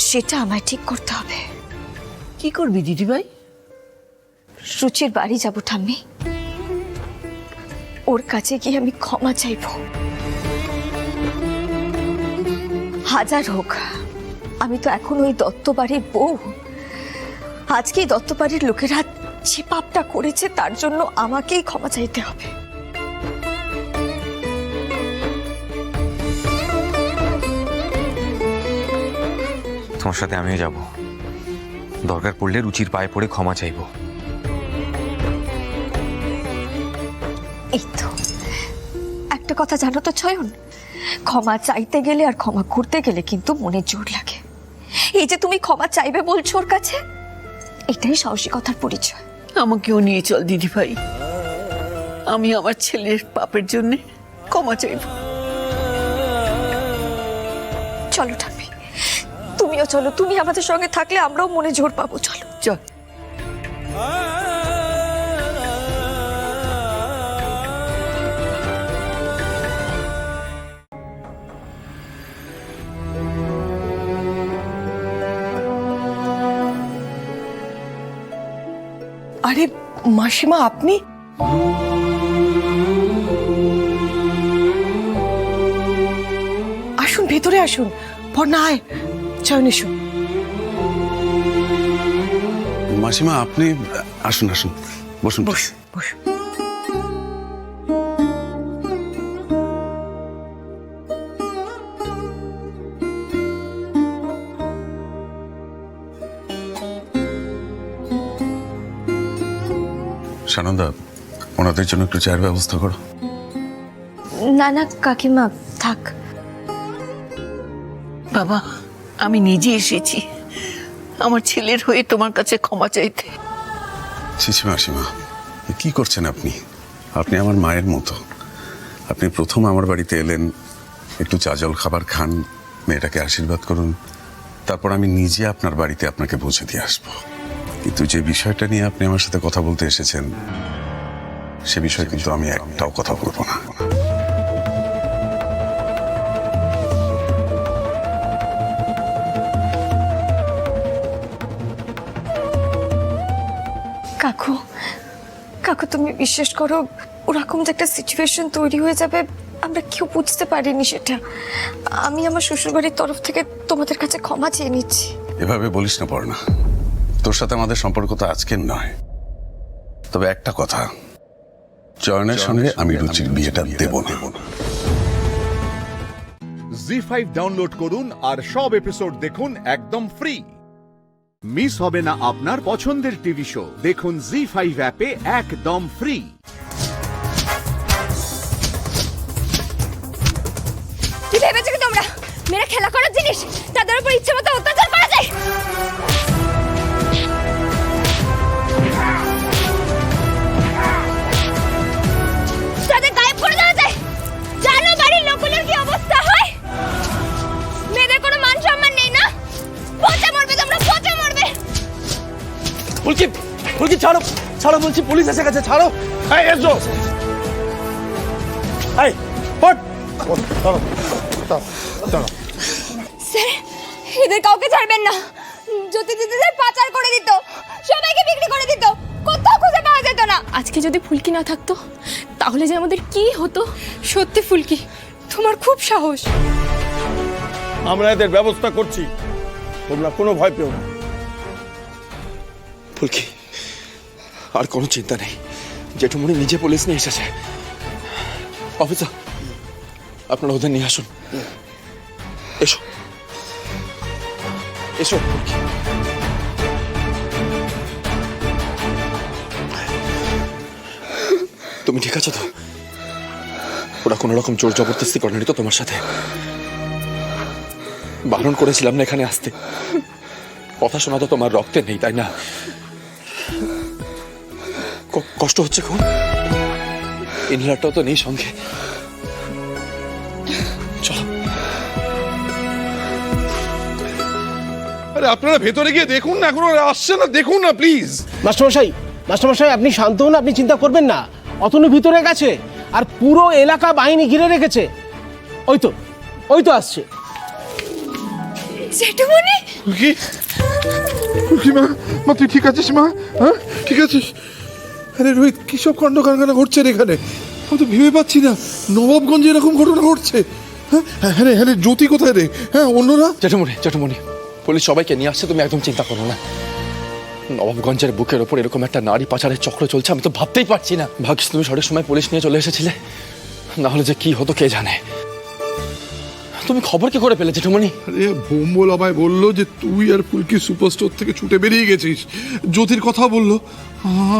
সেটা আমায় ঠিক করতে হবে। কি করবি দিদি ভাই? রুচির বাড়ি যাব ঠাম্মি, ওর কাছে গিয়ে আমি ক্ষমা চাইব। হাজার হোক, আমি তো এখন ওই দত্ত বাড়ির বউ। আজকে দত্ত বাড়ির লোকেরা যে পাপটা করেছে তার জন্য আমাকেই ক্ষমা চাইতে হবে। তোমার সাথে আমিও যাব, দরকার পড়লে রুচির পায়ে পড়ে ক্ষমা চাইবো। এই তো একটা কথা জানো তো চয়ন, ক্ষমা চাইতে গেলে আর ক্ষমা করতে গেলে কিন্তু মনে জোর লাগে। এই যে তুমি ক্ষমা চাইবে বলছো ওর কাছে, এটাই সাহসিকতার পরিচয়। আমাকেও নিয়ে চল দিদি ভাই, আমি আমার ছেলের পাপের জন্য ক্ষমা চাইব। চলো ঠাম্মি, তুমিও চলো। তুমি আমাদের সঙ্গে থাকলে আমরাও মনে জোর পাবো। চলো চল। আরে মাসিমা, আপনি? আসুন, ভেতরে আসুন। পর্ণা আয়, চয়ন এসো। মাসিমা, আপনি আসুন আসুন, বসুন। বসুন বসুন। সানন্দা, ওনাদের জন্য একটু চায়ের ব্যবস্থা করো। না না কাকিমা, থাক। বাবা, আমি নিজে এসেছি আমার ছেলের হয়ে তোমার কাছে ক্ষমা চাইতে। ছিছি মাসিমা, কি করছেন আপনি? আপনি আমার মায়ের মতো। আপনি প্রথম আমার বাড়িতে এলেন, একটু চা জল খাবার খান, মেয়েটাকে আশীর্বাদ করুন, তারপর আমি নিজে আপনার বাড়িতে আপনাকে পৌঁছে দিয়ে আসবো। কিন্তু যে বিষয়টা নিয়ে আপনি আমার সাথে কথা বলতে এসেছেন, সে বিষয়ে কিন্তু আমি একটাও কথা বলবো না। কাকু, কাকু তুমি বিশ্বাস করো, ওরকম যে একটা সিচুয়েশন তৈরি হয়ে যাবে আমরা কেউ বুঝতে পারিনি সেটা। আমি আমার শ্বশুরবাড়ির তরফ থেকে তোমাদের কাছে ক্ষমা চেয়ে নিচ্ছি। এভাবে বলিস না পড়না, তোর সাথে আমাদের সম্পর্ক তো আজকের নয়। তবে একটা কথা, চয়নের সঙ্গে আমি রুচির বিয়েটা দেব না। জি5 ডাউনলোড করুন আর সব এপিসোড দেখুন একদম ফ্রি। মিস হবে না আপনার পছন্দের টিভি শো। দেখুন জি5 অ্যাপে একদম ফ্রি। কি ভেবেছো কি তোমরা মেয়েরা খেলা করার জিনিস? তাদের উপর ইচ্ছে মতো অত্যাচার করা যায়? তাদের গায়েব করে দেওয়া যায়? জানো বাড়ির লোকগুলোর কি অবস্থা হয়? মেয়েদের কোনো মান সম্মান নেই না? পচে মরবে তোমরা, পচে মরবে। ফুলকি, ফুলকি ছাড়ো, ছাড়ো বলছি, পুলিশ এসে গেছে, ছাড়ো। এই এসো, এই পট, ছাড়ো, ছাড়ো। স্যার, এদের কাউকে ছাড়বেন না। জ্যোতি দিদিদের পাচার করে দিত, সবাইকে বিক্রি করে দিত, কোথাও খুঁজে পাওয়া যেত না। আজকে যদি ফুলকি না থাকতো তাহলে যে আমাদের কি হতো। সত্যি ফুলকি, তোমার খুব সাহস। আমরা এদের ব্যবস্থা করছি, তোমরা কোনো ভয় পেও না। ফুলকি, আর কোনো চিন্তা নেই, জেঠুমনি নিজে পুলিশ নিয়ে এসেছে। অফিসার, আপনারা ওদের নিয়ে আসুন। এসো, এসো ফুলকি। তুমি ঠিক আছো তো? ওরা কোনো রকম জোর জবরদস্তি করেনি তো তোমার সাথে? বারণ করেছিলাম না এখানে আসতে? কথা শোনা তো তোমার রক্তে নেই, তাই না? কষ্ট হচ্ছে খুব? ইনহেলারটাও তো নেই সঙ্গে। চলো। আরে আপনারা ভেতরে গিয়ে দেখুন না, এখন ওরা আসছে না, দেখুন না প্লিজ। মাস্টারমশাই, মাস্টারমশাই আপনি শান্ত হন, আপনি চিন্তা করবেন না। অতনু ভিতরে গেছে আর পুরো এলাকা বাহিনী ঘিরে রেখেছে। ওই তো আসছে। জেঠুমনি, কি কি মা? মা তুই ঠিক আছিস মা? হ্যাঁ ঠিক আছিস? আরে রোহিত, কি সব কাণ্ড কারখানা ঘটছে রে এখানে? আমি তো ভেবে পাচ্ছি না নবাবগঞ্জে এরকম ঘটনা ঘটছে। হ্যাঁ হ্যাঁ হ্যাঁ, জ্যোতি কোথায় রে? হ্যাঁ অন্যরা? জেঠুমনি, পুলিশ সবাইকে নিয়ে আসছে, তুমি একদম চিন্তা করো না। নবাবগঞ্জের বুকের ওপর এরকম একটা নারী পাচারের চক্র চলছে, আমি তো ভাবতেই পারছি না। ভাগ্যিস তুমি সঠিক সময় পুলিশ নিয়ে চলে এসেছিলে, না হলে যে কি হতো কে জানে। তুমি খবর কি করে পেলে জেঠুমনি? আরে ভোম্বল আমায় বললো যে তুই আর ফুলকি সুপারস্টোর থেকে ছুটে বেরিয়ে গেছিস। জ্যোতির কথা বললো,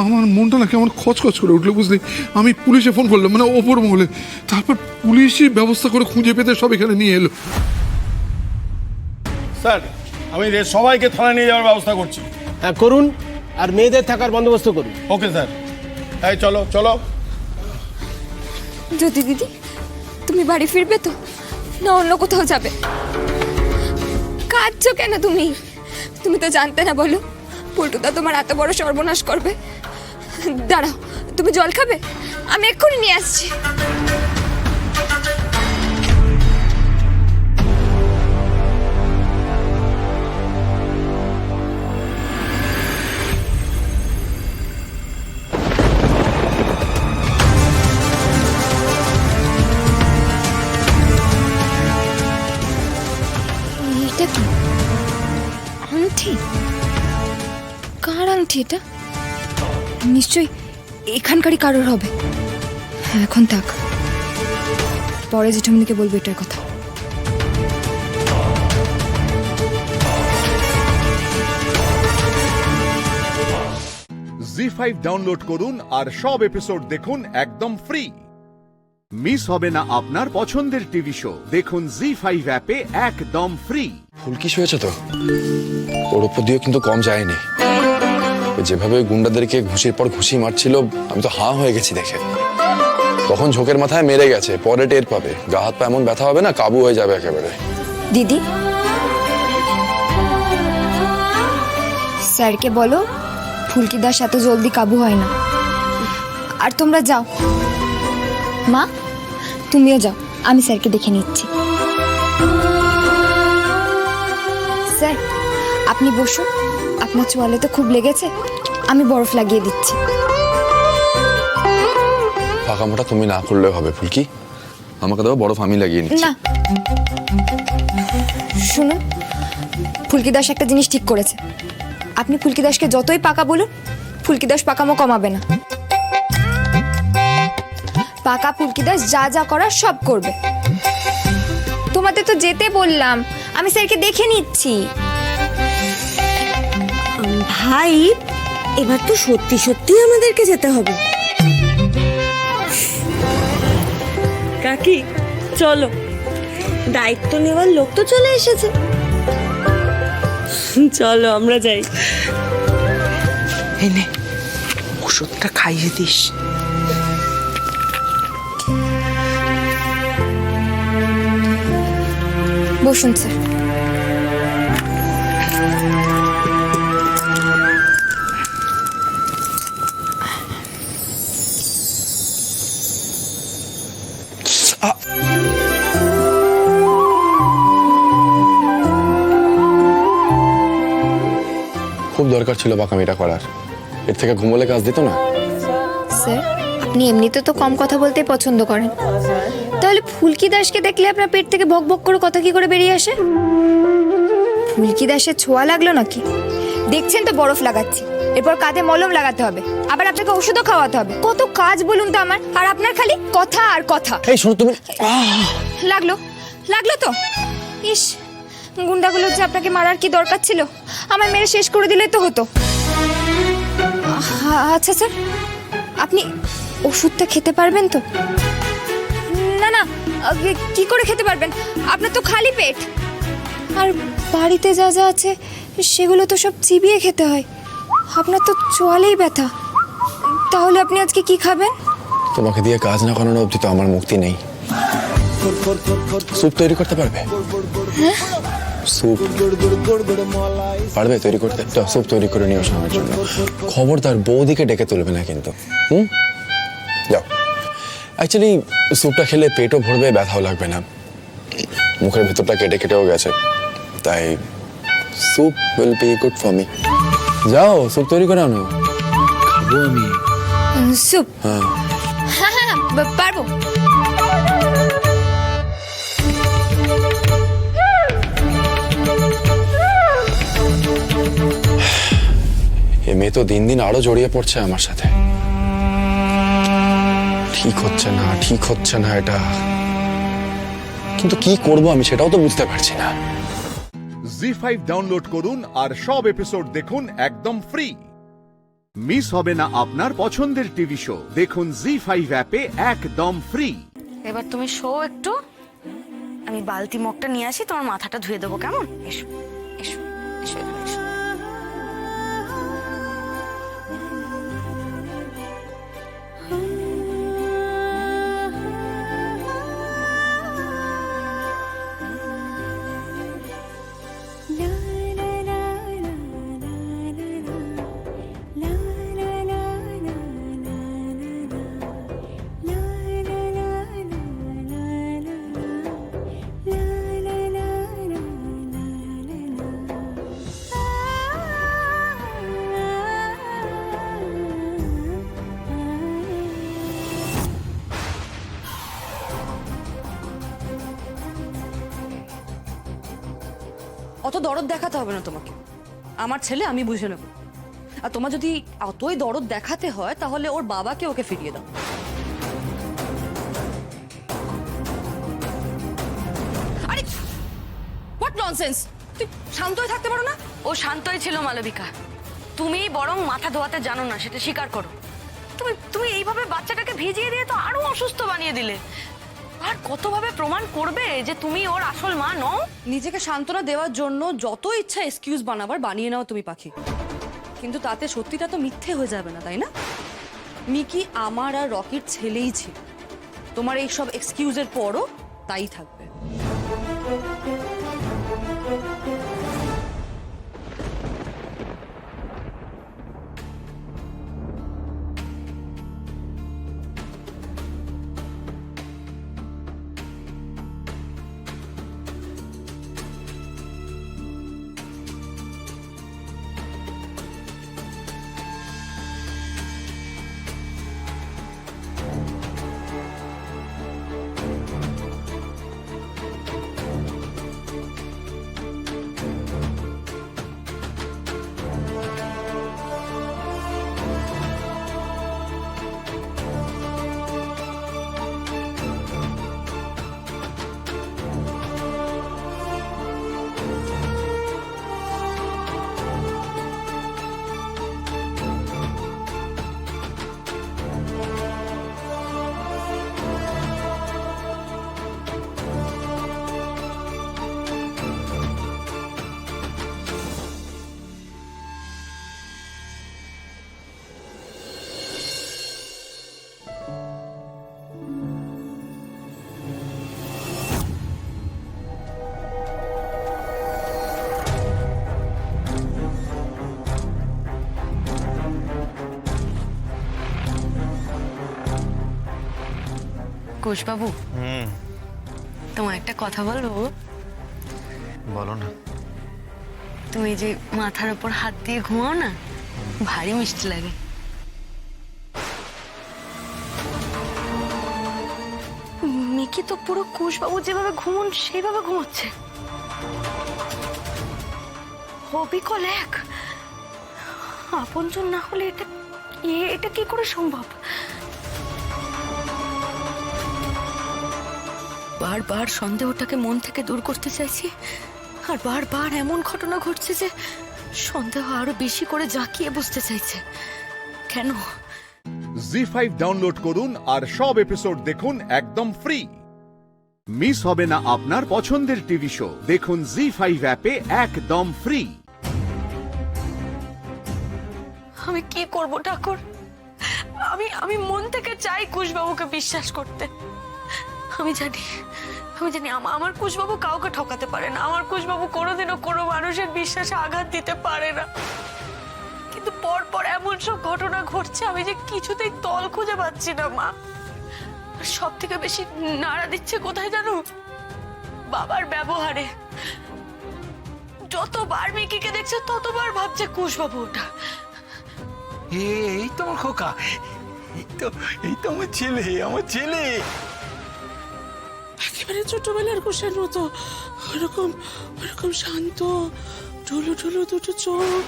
আমার মনটা না কেমন খচখচ করে উঠলো বুঝলি। আমি পুলিশে ফোন করলাম, মানে ওপর মহলে। তারপর পুলিশই ব্যবস্থা করে খুঁজে পেতে সব এখানে নিয়ে এলো। স্যার, আমি এদের সবাইকে থানায় নিয়ে যাওয়ার ব্যবস্থা করছি। হ্যাঁ করুন, আর মেয়েদের থাকার বন্দোবস্ত করুন। Okay sir. এই চলো চলো। জ্যোতি দিদি, তুমি বাড়ি ফিরবে তো, না অন্য কোথাও যাবে? কাঁদছো কেন তুমি? তুমি তো জানতে না বলো পল্টুদা তোমার এত বড় সর্বনাশ করবে। দাঁড়াও, তুমি জল খাবে? আমি এক্ষুনি নিয়ে আসছি। এটা কি আংটি? কার আংটি এটা? নিশ্চয়ই এখানকারই কারোর হবে। এখন থাক, পরে জেঠুমনিকে বলবো এটার কথা। জি5 ডাউনলোড করুন আর সব এপিসোড দেখুন একদম ফ্রি। মিস হবে না আপনার পছন্দের টিভি শো। দেখুন জি5 অ্যাপে একদম ফ্রি। ফুলকি শুয়েছে তো? ওর উপর দিয়েও কিন্তু কম যায়নি। যেভাবে গুন্ডাদেরকে ঘুষির পর ঘুষি মারছিল, আমি তো হাঁ হয়ে গেছি দেখে। তখন ঝোঁকের মাথায় মেরে গেছে, পরে টের পাবে। গা হাত পা এমন ব্যথা হবে না, কাবু হয়ে যাবে একেবারে। দিদি, স্যারকে বলো ফুলকি দাস এত জলদি কাবু হয় না। আর তোমরা যাও। মা, তুমিও যাও, আমি স্যারকে দেখে নিচ্ছি। স্যার, আপনি বসুন, আপনার চোয়ালে তো খুব লেগেছে, আমি বরফ লাগিয়ে দিচ্ছি। পাকামোটা তুমি না করলেও হবে ফুলকি। আমাকে দেবো বড় ফামি লাগিয়ে নিচ্ছি। না শুনুন, ফুলকি দাস একটা জিনিস ঠিক করেছে। আপনি ফুলকি দাসকে যতই পাকা বলুন, ফুলকি দাস পাকামো কমাবে না। পাকা ফুলকি দাস যা যা করার সব করবে। তোমাদের তো যেতে বললাম, আমি স্যারকে দেখে নিচ্ছি। ভাই এবার তো সত্যি সত্যি আমাদেরকে যেতে হবে। কাকি চলো, দায়িত্ব নেওয়ার লোক তো চলে এসেছে, চলো আমরা যাই। এনে ওষুধটা খাইয়ে দিস। বসুন স্যার। খুব দরকার ছিল বাকামিটা করার, এর থেকে ঘুমোলে কাজ দিত না। স্যার আপনি এমনিতে তো কম কথা বলতেই পছন্দ করেন, তাহলে ফুলকি দাসকে দেখলে আপনার পেট থেকে বক বক করে কথা কি করে বেরিয়ে আসে? ফুলকি দাসের ছোঁয়া লাগলো নাকি? দেখছেন তো বরফ লাগাচ্ছি, এরপর কাঁধে মলম লাগাতে হবে, আবার আপনাকে ওষুধও খাওয়াতে হবে। কত কাজ বলুন তো আমার, আর আপনার খালি কথা আর কথা। এই শোনো তুমি। লাগলো লাগলো তো। ইস, গুন্ডাগুলো যে আপনাকে মারার কি দরকার ছিল? আমায় মেরে শেষ করে দিলেই তো হতো। আচ্ছা স্যার, আপনি ওষুধটা খেতে পারবেন তো? না না, কি করে খেতে পারবেন? আপনার তো খালি পেট, আর বাড়িতে যা যা আছে সেগুলো তো সব চিবিয়ে খেতে হয়। আপনার তো চোয়ালেই ব্যথা, তাহলে আপনি আজকে কি খাবেন? তোমাকে দিয়ে কাজ না করানো অবধি তো আমার মুক্তি নেই। স্যুপ তৈরি করতে পারবে? স্যুপ পারবে তৈরি করতে? স্যুপ তৈরি করে নিও আমার জন্য। খবরদার বৌদিকে ডেকে তুলবে না কিন্তু। যাও। অ্যাকচুয়ালি স্যুপটা খেলে পেটও ভরবে, ব্যথাও লাগবে না, মুখের ভেতরটা কেটে কেটেও গেছে, তাই soup will be good for me. যাও স্যুপ তৈরি করে আনো, খাবো আমি। স্যুপ? হ্যাঁ হ্যাঁ হ্যাঁ পারবো। এ মেয়ে তো দিন দিন আরো জড়িয়ে পড়ছে আমার সাথে। ঠিক হচ্ছে না, ঠিক হচ্ছে না এটা, কিন্তু কি করব আমি সেটাও তো বুঝতে পারছি না। জি5 ডাউনলোড করুন আর সব এপিসোড দেখুন একদম ফ্রি। মিস হবে না আপনার পছন্দের টিভি শো, দেখুন জি5 অ্যাপে একদম ফ্রি। এবার তুমি শো একটু, আমি বালতি মগটা নিয়ে আসি, তোমার মাথাটা ধুয়ে দেবো, কেমন? এসো এসো এসো এসো। অত দরদ দেখাতে হবে না তোমাকে, আমার ছেলে আমি বুঝে নেব। আর তোমার যদি অতই দরদ দেখাতে হয় তাহলে ওর বাবাকে ওকে ফিরিয়ে দাও। আরে হোয়াট ননসেন্স! তুই শান্ত হয়ে থাকতে পারো না? ও শান্তই ছিল মালবিকা, তুমি বরং মাথা ধোয়াতে জানো না, সেটা স্বীকার করো। তুমি এইভাবে বাচ্চাটাকে ভিজিয়ে দিয়ে তো আরো অসুস্থ বানিয়ে দিলে। আর কতভাবে প্রমাণ করবে যে তুমি ওর আসল মা নও? নিজেকে সান্ত্বনা দেওয়ার জন্য যত ইচ্ছা এক্সকিউজ বানাবার বানিয়ে নাও তুমি পাখি, কিন্তু তাতে সত্যিটা তো মিথ্যে হয়ে যাবে না, তাই না? মিকি আমার আর রকির ছেলেই ছিল, তোমার এই সব এক্সকিউজের পরও তাই থাকবে। কুশবাবু, তোমার একটা কথা বলবো? বলো না। তুমি যে মাথার উপর হাত দিয়ে ঘুমাও না, ভারী মিষ্টি লাগে। মিকি তো পুরো কুশবাবু যেভাবে ঘুমন সেইভাবে ঘুমাচ্ছে। অবিকল এক, আপনজন না হলে এটা কি করে সম্ভব? বারবার সন্দেহটাকে মন থেকে দূর করতে চাইছি, আর বারবার এমন ঘটনা ঘটছে যে সন্দেহ আরো বেশি করে জাঁকিয়ে বসতে চাইছে। কেন? জি5 ডাউনলোড করুন আর সব এপিসোড দেখুন একদম ফ্রি। মিস হবে না আপনার পছন্দের টিভি শো, দেখুন জি5 অ্যাপে একদম ফ্রি। আমি কি করব ঠাকুর? আমি মন থেকে চাই কুশবাবুকে বিশ্বাস করতে। আমি জানি আমার কুশবাবু কাউকে ঠকাতে পারে না, আমার কুশবাবু কোনোদিনও কোনো মানুষের বিশ্বাসে আঘাত দিতে পারে না। কিন্তু পরপর এমন সব ঘটনা ঘটছে, আমি যে কিছুতেই তল খুঁজে পাচ্ছি না মা। আর সব থেকে বেশি নাড়া দিচ্ছে কোথায় জানো? বাবার ব্যবহারে। যতবার মিকিকে দেখছে ততবার ভাবছে কুশবাবু ওটা। এই তো আমার খোকা, এই তো আমার ছেলে। একেবারে ছোটবেলার কুশের মতো, ওরকম শান্ত, ঢুলু ঢুলু দুটো চোখ।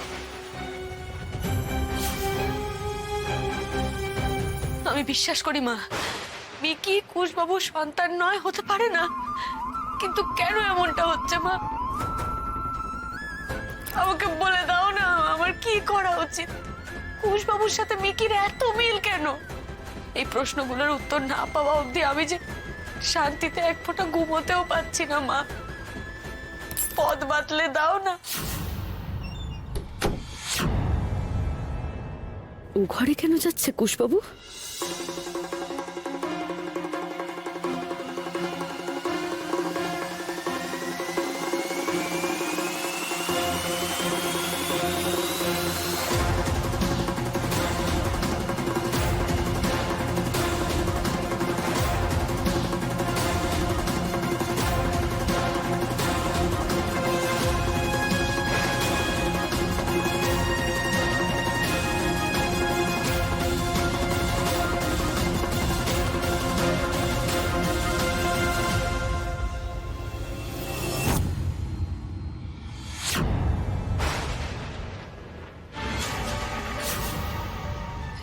আমি বিশ্বাস করি মা, মিকি কুশবাবুর সন্তান নয়, হতে পারে না। কিন্তু কেন এমনটা হচ্ছে মা? আমাকে বলে দাও না, আমার কি করা উচিত? কুশবাবুর সাথে মিকির এত মিল কেন? এই প্রশ্নগুলোর উত্তর না পাওয়া অবধি আমি যে শান্তিতে এক ফোঁটা ঘুমোতেও পাচ্ছি না মা। পথ বাতলে দাও না। ও ঘরে কেন যাচ্ছে কুশবাবু?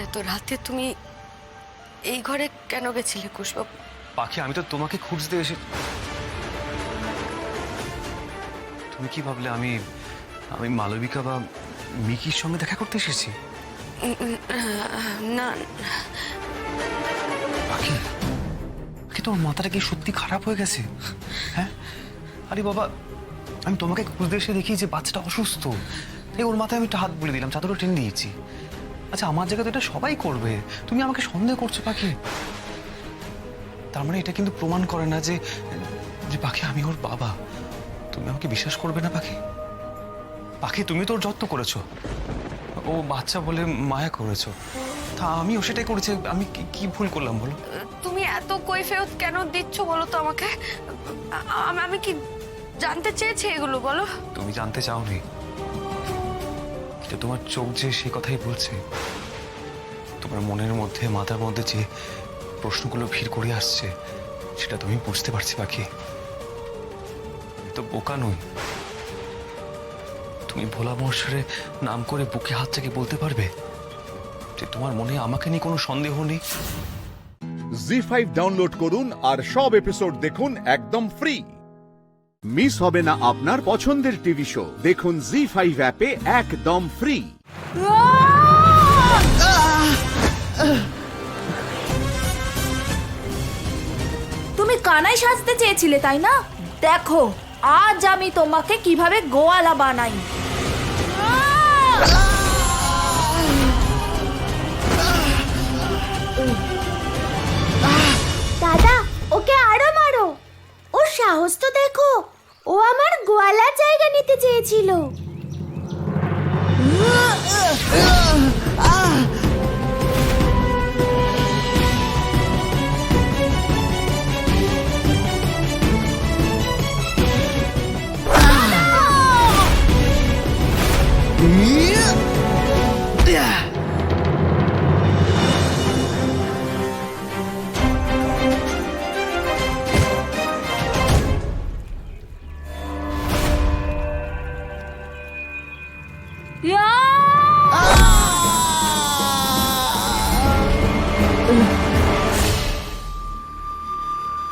এত রাতে তুমি এই ঘরে কেন গেছিলে কুশবাবু? পাখি, আমি তো তোমাকে খুঁজতে এসে। তুমি কি ভাবলে আমি মালবিকা বা মিকির সঙ্গে দেখা করতে এসেছি? না পাখি, তোমার মাথাটা কি সত্যি খারাপ হয়ে গেছে? হ্যাঁ, আরে বাবা, আমি তোমাকে খুঁজতে এসে দেখি যে বাচ্চাটা অসুস্থ। এই ওর মাথায় আমি একটা হাত বুলিয়ে দিলাম, চাদরও টেনে দিয়েছি। আচ্ছা, আমার জায়গায় তো এটা সবাই করবে, তুমি আমাকে সন্দেহ করছো পাখি। তার মানে এটা কিন্তু প্রমাণ করে না যে পাখি আমি ওর বাবা। তুমি আমাকে বিশ্বাস করবে না পাখি? পাখি, তুমি তো ওর যত্ন করেছো, ও বাচ্চা বলে মায়া করেছো, তা আমিও সেটাই করেছি। আমি কি ভুল করলাম বলো? তুমি এত কৈফিয়ত কেন দিচ্ছ বলো তো আমাকে? আমি কি জানতে চেয়েছি এগুলো বলো? তুমি জানতে চাওনি, তোমার চোখ যে সেই কথাই বলছে। তোমার মনের মধ্যে, মাথার মধ্যে যে প্রশ্নগুলো ভিড় করে আসছে সেটা তুমি বুঝতে পারছি পাখি। আমি তো বোকা নই। তুমি ভোলা মহেশ্বরের নাম করে বুকে হাত থেকে বলতে পারবে যে তোমার মনে আমাকে নিয়ে কোনো সন্দেহ নেই? জি5 ডাউনলোড করুন আর সব এপিসোড দেখুন একদম ফ্রি। মিস হবে না আপনার পছন্দের টিভি শো, দেখুন জি5 অ্যাপে একদম ফ্রি। তুমি কানাই সাজতে চেয়েছিলে তাই না? দেখো আজ আমি তোমাকে কিভাবে গোয়ালা বানাই। দাদা, ওকে আরো মারো। ওর সাহস তো দেখো, ও আমার গোয়ালার জায়গা নিতে চেয়েছিল।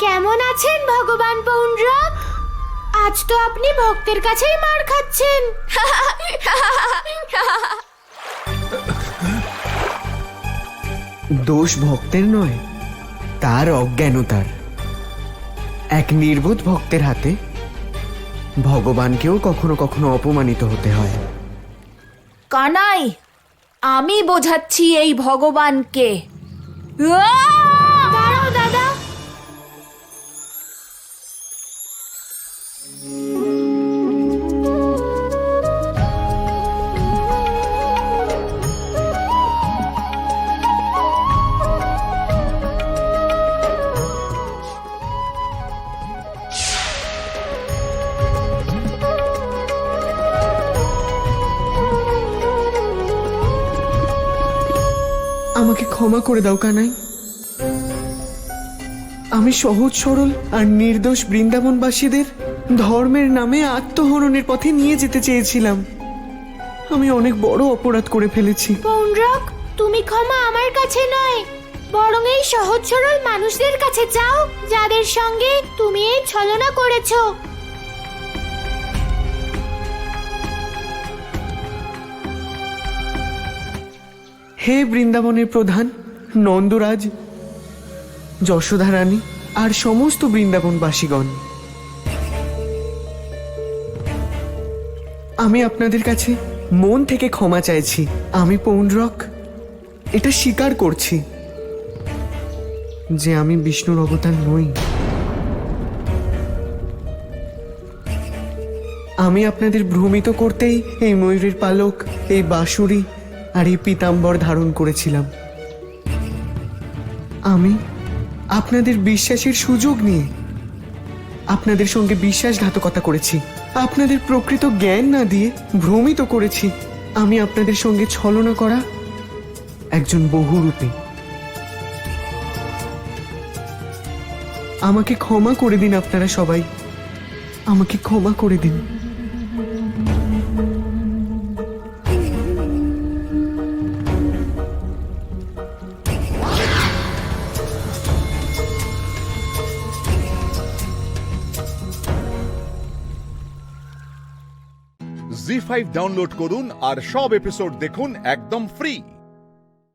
কেমন আছেন ভগবান পৌণ্ড্রক? আজ তো আপনি ভক্তের কাছেই মার খাচ্ছেন। দোষ ভক্তের নয়, তার অজ্ঞানতার। এক নির্বোধ ভক্তের হাতে ভগবানকেও কখনো কখনো অপমানিত হতে হয়। কানাই, আমি বোঝাচ্ছি এই ভগবানকে। দাঁড়াও দাদা। আমাকে ক্ষমা করে দাও কানাই। আমি সহজ সরল আর নির্দোষ বৃন্দাবনবাসীদের ধর্মের নামে আত্মহননের পথে নিয়ে যেতে চেয়েছিলাম। আমি অনেক বড় অপরাধ করে ফেলেছি। পৌণ্ড্রক, তুমি ক্ষমা আমার কাছে নয়, বরং এই সহজ সরল মানুষদের কাছে চাও যাদের সঙ্গে তুমি এই ছলনা করেছো। হে বৃন্দাবনের প্রধান নন্দরাজ, যশোদা রানী আর সমস্ত বৃন্দাবনবাসীগণ, আমি আপনাদের কাছে মন থেকে ক্ষমা চাইছি। আমি পৌণ্ড্রক এটা স্বীকার করছি যে আমি বিষ্ণুর অবতার নই। আমি আপনাদের ভ্রমিত করতেই এই ময়ূরের পালক, এই বাঁশুরি আর এই পীতাম্বর ধারণ করেছিলাম। আমি আপনাদের বিশ্বাসের সুযোগ নিয়ে আপনাদের সঙ্গে বিশ্বাসঘাতকতা করেছি, আপনাদের প্রকৃত জ্ঞান না দিয়ে ভ্রমিত করেছি। আমি আপনাদের সঙ্গে ছলনা করা একজন বহুরূপী। আমাকে ক্ষমা করে দিন আপনারা সবাই, আমাকে ক্ষমা করে দিন। জি5 ডাউনলোড করুন আর সব এপিসোড দেখুন একদম ফ্রি।